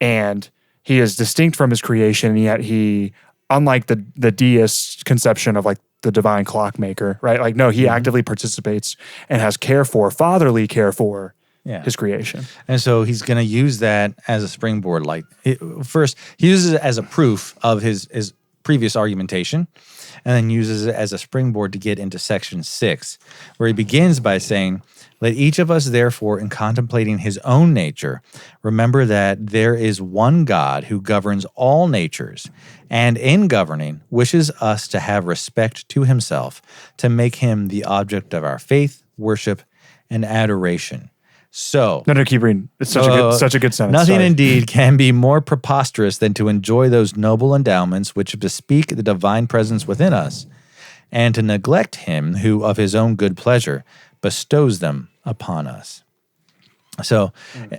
[SPEAKER 1] And he is distinct from his creation, and yet he, unlike the deist conception of like the divine clockmaker, right? Like, no, he actively participates and has care for, fatherly care for his creation.
[SPEAKER 2] And so he's going to use that as a springboard. Like, first, he uses it as a proof of his previous argumentation, and then uses it as a springboard to get into section 6, where he begins by saying, let each of us, therefore, in contemplating his own nature, remember that there is one God who governs all natures, and in governing wishes us to have respect to himself, to make him the object of our faith, worship, and adoration. So,
[SPEAKER 1] no, keep reading. It's such a good sentence.
[SPEAKER 2] Nothing indeed can be more preposterous than to enjoy those noble endowments which bespeak the divine presence within us, and to neglect him who of his own good pleasure bestows them upon us. So,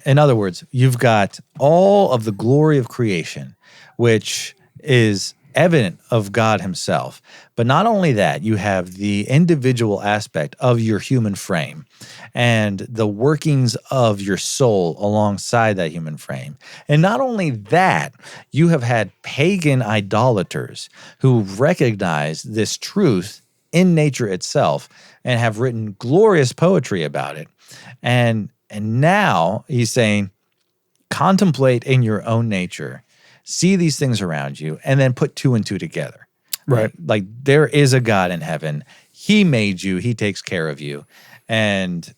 [SPEAKER 2] in other words, you've got all of the glory of creation, which is evident of God himself. But not only that, you have the individual aspect of your human frame and the workings of your soul alongside that human frame. And not only that, you have had pagan idolaters who recognize this truth in nature itself and have written glorious poetry about it. And now he's saying, contemplate in your own nature, see these things around you, and then put two and two together.
[SPEAKER 1] Right.
[SPEAKER 2] Like there is a God in heaven. He made you. He takes care of you. And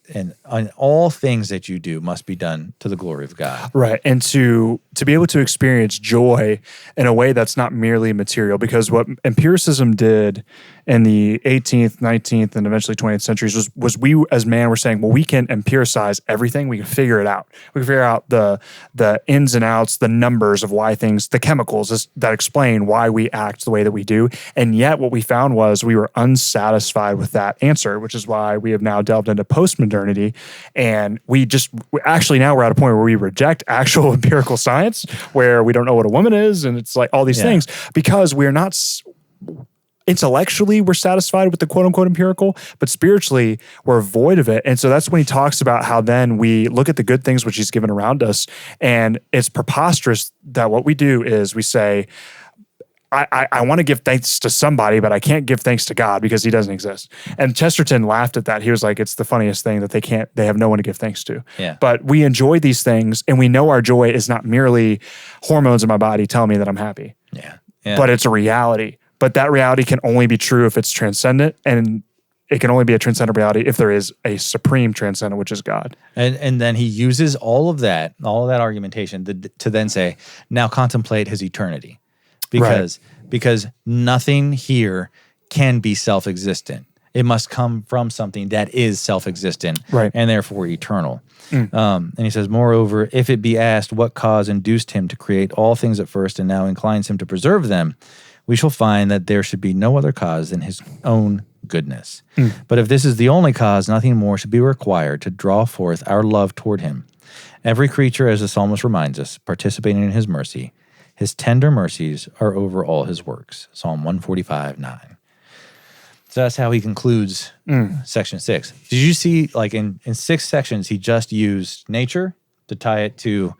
[SPEAKER 2] all things that you do must be done to the glory of God.
[SPEAKER 1] Right. And to be able to experience joy in a way that's not merely material, because what empiricism did in the 18th, 19th, and eventually 20th centuries was we as man were saying, well, we can empiricize everything. We can figure it out. We can figure out the ins and outs, the numbers of why things, the chemicals that explain why we act the way that we do. And yet what we found was we were unsatisfied with that answer, which is why we have now delved into postmodernity. And actually now we're at a point where we reject actual empirical science, where we don't know what a woman is. And it's like all these things, because we're not intellectually we're satisfied with the quote unquote empirical, but spiritually we're void of it. And so that's when he talks about how then we look at the good things which he's given around us. And it's preposterous that what we do is we say, I want to give thanks to somebody, but I can't give thanks to God because he doesn't exist. And Chesterton laughed at that. He was like, it's the funniest thing that they have no one to give thanks to.
[SPEAKER 2] Yeah.
[SPEAKER 1] But we enjoy these things, and we know our joy is not merely hormones in my body telling me that I'm happy.
[SPEAKER 2] Yeah.
[SPEAKER 1] But it's a reality. But that reality can only be true if it's transcendent, and it can only be a transcendent reality if there is a supreme transcendent, which is God.
[SPEAKER 2] And then he uses all of that argumentation to then say, now contemplate his eternity. Because nothing here can be self-existent. It must come from something that is self-existent and therefore eternal. And he says, moreover, if it be asked what cause induced him to create all things at first and now inclines him to preserve them, we shall find that there should be no other cause than his own goodness. But if this is the only cause, nothing more should be required to draw forth our love toward him. Every creature, as the psalmist reminds us, participating in his mercy, his tender mercies are over all his works. Psalm 145:9. So that's how he concludes section 6. Did you see, like in 6 sections, he just used nature to tie it to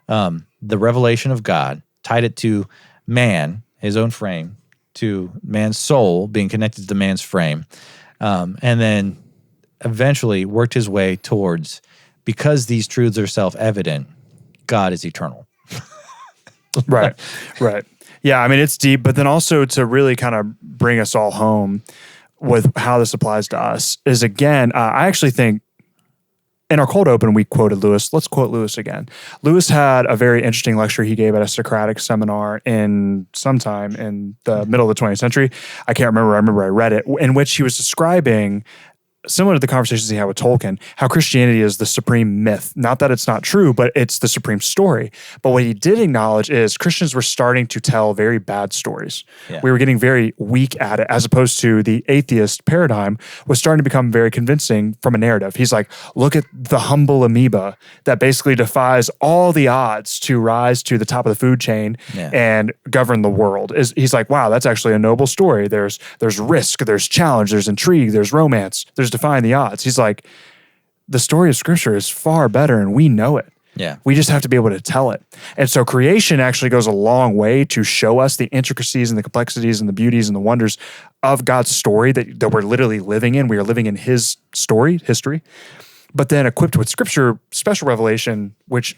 [SPEAKER 2] the revelation of God, tied it to man, his own frame, to man's soul being connected to man's frame, and then eventually worked his way towards, because these truths are self-evident, God is eternal.
[SPEAKER 1] Right. Yeah, I mean, it's deep, but then also to really kind of bring us all home with how this applies to us is, again, I actually think in our cold open, we quoted Lewis. Let's quote Lewis again. Lewis had a very interesting lecture he gave at a Socratic seminar sometime in the middle of the 20th century. I can't remember. I remember I read it, in which he was describing, similar to the conversations he had with Tolkien, how Christianity is the supreme myth. Not that it's not true, but it's the supreme story. But what he did acknowledge is Christians were starting to tell very bad stories. Yeah. We were getting very weak at it, as opposed to the atheist paradigm was starting to become very convincing from a narrative. He's like, look at the humble amoeba that basically defies all the odds to rise to the top of the food chain and govern the world. He's like, wow, that's actually a noble story. There's risk, there's challenge, there's intrigue, there's romance, there's defying the odds. He's like, the story of Scripture is far better, and we know it.
[SPEAKER 2] Yeah.
[SPEAKER 1] We just have to be able to tell it. And so creation actually goes a long way to show us the intricacies and the complexities and the beauties and the wonders of God's story that we're literally living in. We are living in his story, history, but then equipped with Scripture, special revelation, which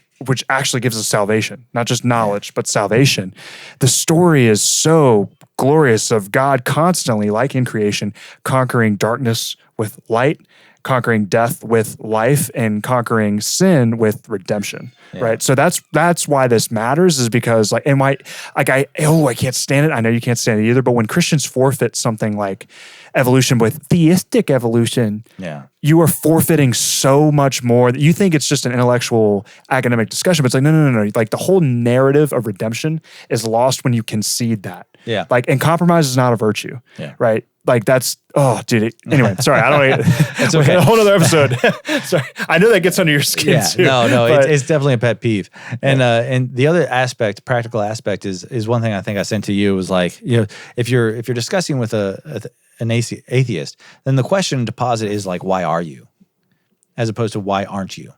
[SPEAKER 1] actually gives us salvation, not just knowledge, but salvation. The story is so glorious of God constantly, like in creation, conquering darkness with light, conquering death with life, and conquering sin with redemption, right? So that's why this matters, is because I can't stand it. I know you can't stand it either, but when Christians forfeit something like evolution with theistic evolution, you are forfeiting so much more. That you think it's just an intellectual academic discussion, but it's like, no. Like the whole narrative of redemption is lost when you concede that.
[SPEAKER 2] Yeah.
[SPEAKER 1] Like, and compromise is not a virtue, right? Like that's, anyway, sorry, I don't know.
[SPEAKER 2] It's okay.
[SPEAKER 1] A whole other episode. Sorry. I know that gets under your skin too.
[SPEAKER 2] No, it's definitely a pet peeve. And the other aspect, practical aspect is one thing I think I sent to you was like, if you're discussing with an atheist, then the question to posit is like, why are you? As opposed to why aren't you?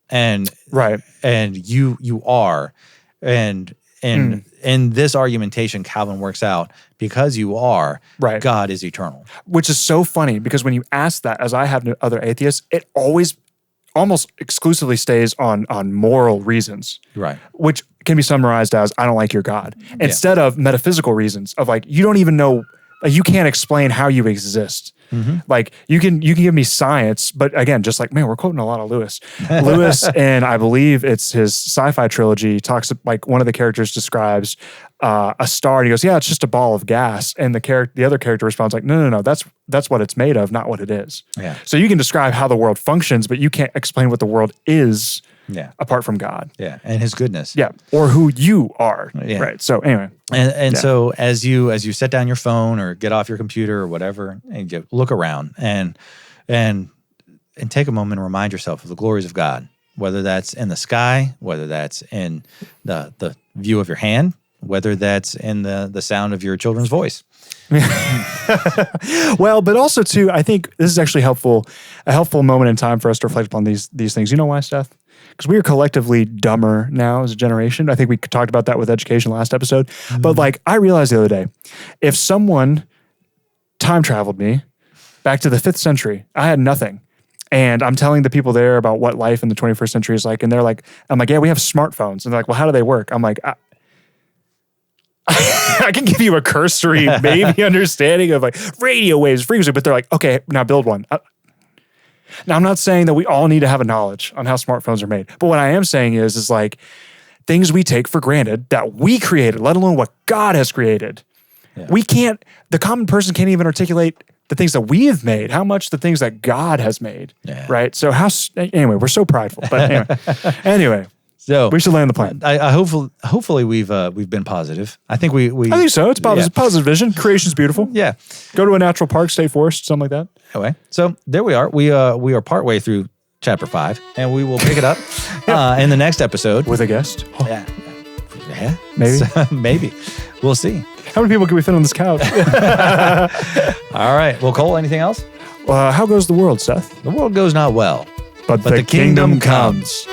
[SPEAKER 2] And you are. And in this argumentation, Calvin works out, because you are, God is eternal.
[SPEAKER 1] Which is so funny, because when you ask that, as I have to other atheists, it always almost exclusively stays on moral reasons.
[SPEAKER 2] Right.
[SPEAKER 1] Which can be summarized as, I don't like your God. Instead of metaphysical reasons of like, you don't even know Like, you can't explain how you exist. Like, you can give me science, but again, just like, man, we're quoting a lot of Lewis. Lewis, and I believe it's his sci-fi trilogy, talks like one of the characters describes a star, and he goes, yeah, it's just a ball of gas, and the other character responds like, no, that's what it's made of, not what it is.
[SPEAKER 2] Yeah.
[SPEAKER 1] So you can describe how the world functions, but you can't explain what the world is.
[SPEAKER 2] Yeah.
[SPEAKER 1] Apart from God.
[SPEAKER 2] Yeah. And his goodness.
[SPEAKER 1] Yeah. Or who you are.
[SPEAKER 2] Yeah.
[SPEAKER 1] Right. So anyway.
[SPEAKER 2] And so as you set down your phone or get off your computer or whatever, and you look around and take a moment and remind yourself of the glories of God, whether that's in the sky, whether that's in the view of your hand, whether that's in the sound of your children's voice.
[SPEAKER 1] Well, but also too, I think this is actually a helpful moment in time for us to reflect upon these things. You know why, Seth? Because we are collectively dumber now as a generation. I think we talked about that with education last episode. But like, I realized the other day, if someone time traveled me back to the 5th century, I had nothing. And I'm telling the people there about what life in the 21st century is like. And they're like, I'm like, yeah, we have smartphones. And they're like, well, how do they work? I'm like, I can give you a cursory maybe understanding of like radio waves, frequency, but they're like, okay, now build one. Now, I'm not saying that we all need to have a knowledge on how smartphones are made, but what I am saying is like things we take for granted that we created, let alone what God has created. Yeah. The common person can't even articulate the things that we have made, how much the things that God has made, right? So anyway, we're so prideful, but anyway.
[SPEAKER 2] So
[SPEAKER 1] we should land the plane.
[SPEAKER 2] I hopefully we've been positive. I think we
[SPEAKER 1] I think so. It's positive vision. Creation's beautiful.
[SPEAKER 2] Yeah.
[SPEAKER 1] Go to a natural park, state forest, something like that.
[SPEAKER 2] Anyway, so there we are. We are partway through chapter 5, and we will pick it up in the next episode
[SPEAKER 1] with a guest.
[SPEAKER 2] Oh. Yeah,
[SPEAKER 1] maybe,
[SPEAKER 2] maybe we'll see.
[SPEAKER 1] How many people can we fit on this couch?
[SPEAKER 2] All right. Well, Cole, anything else?
[SPEAKER 1] How goes the world, Seth?
[SPEAKER 2] The world goes not well,
[SPEAKER 1] but the kingdom comes.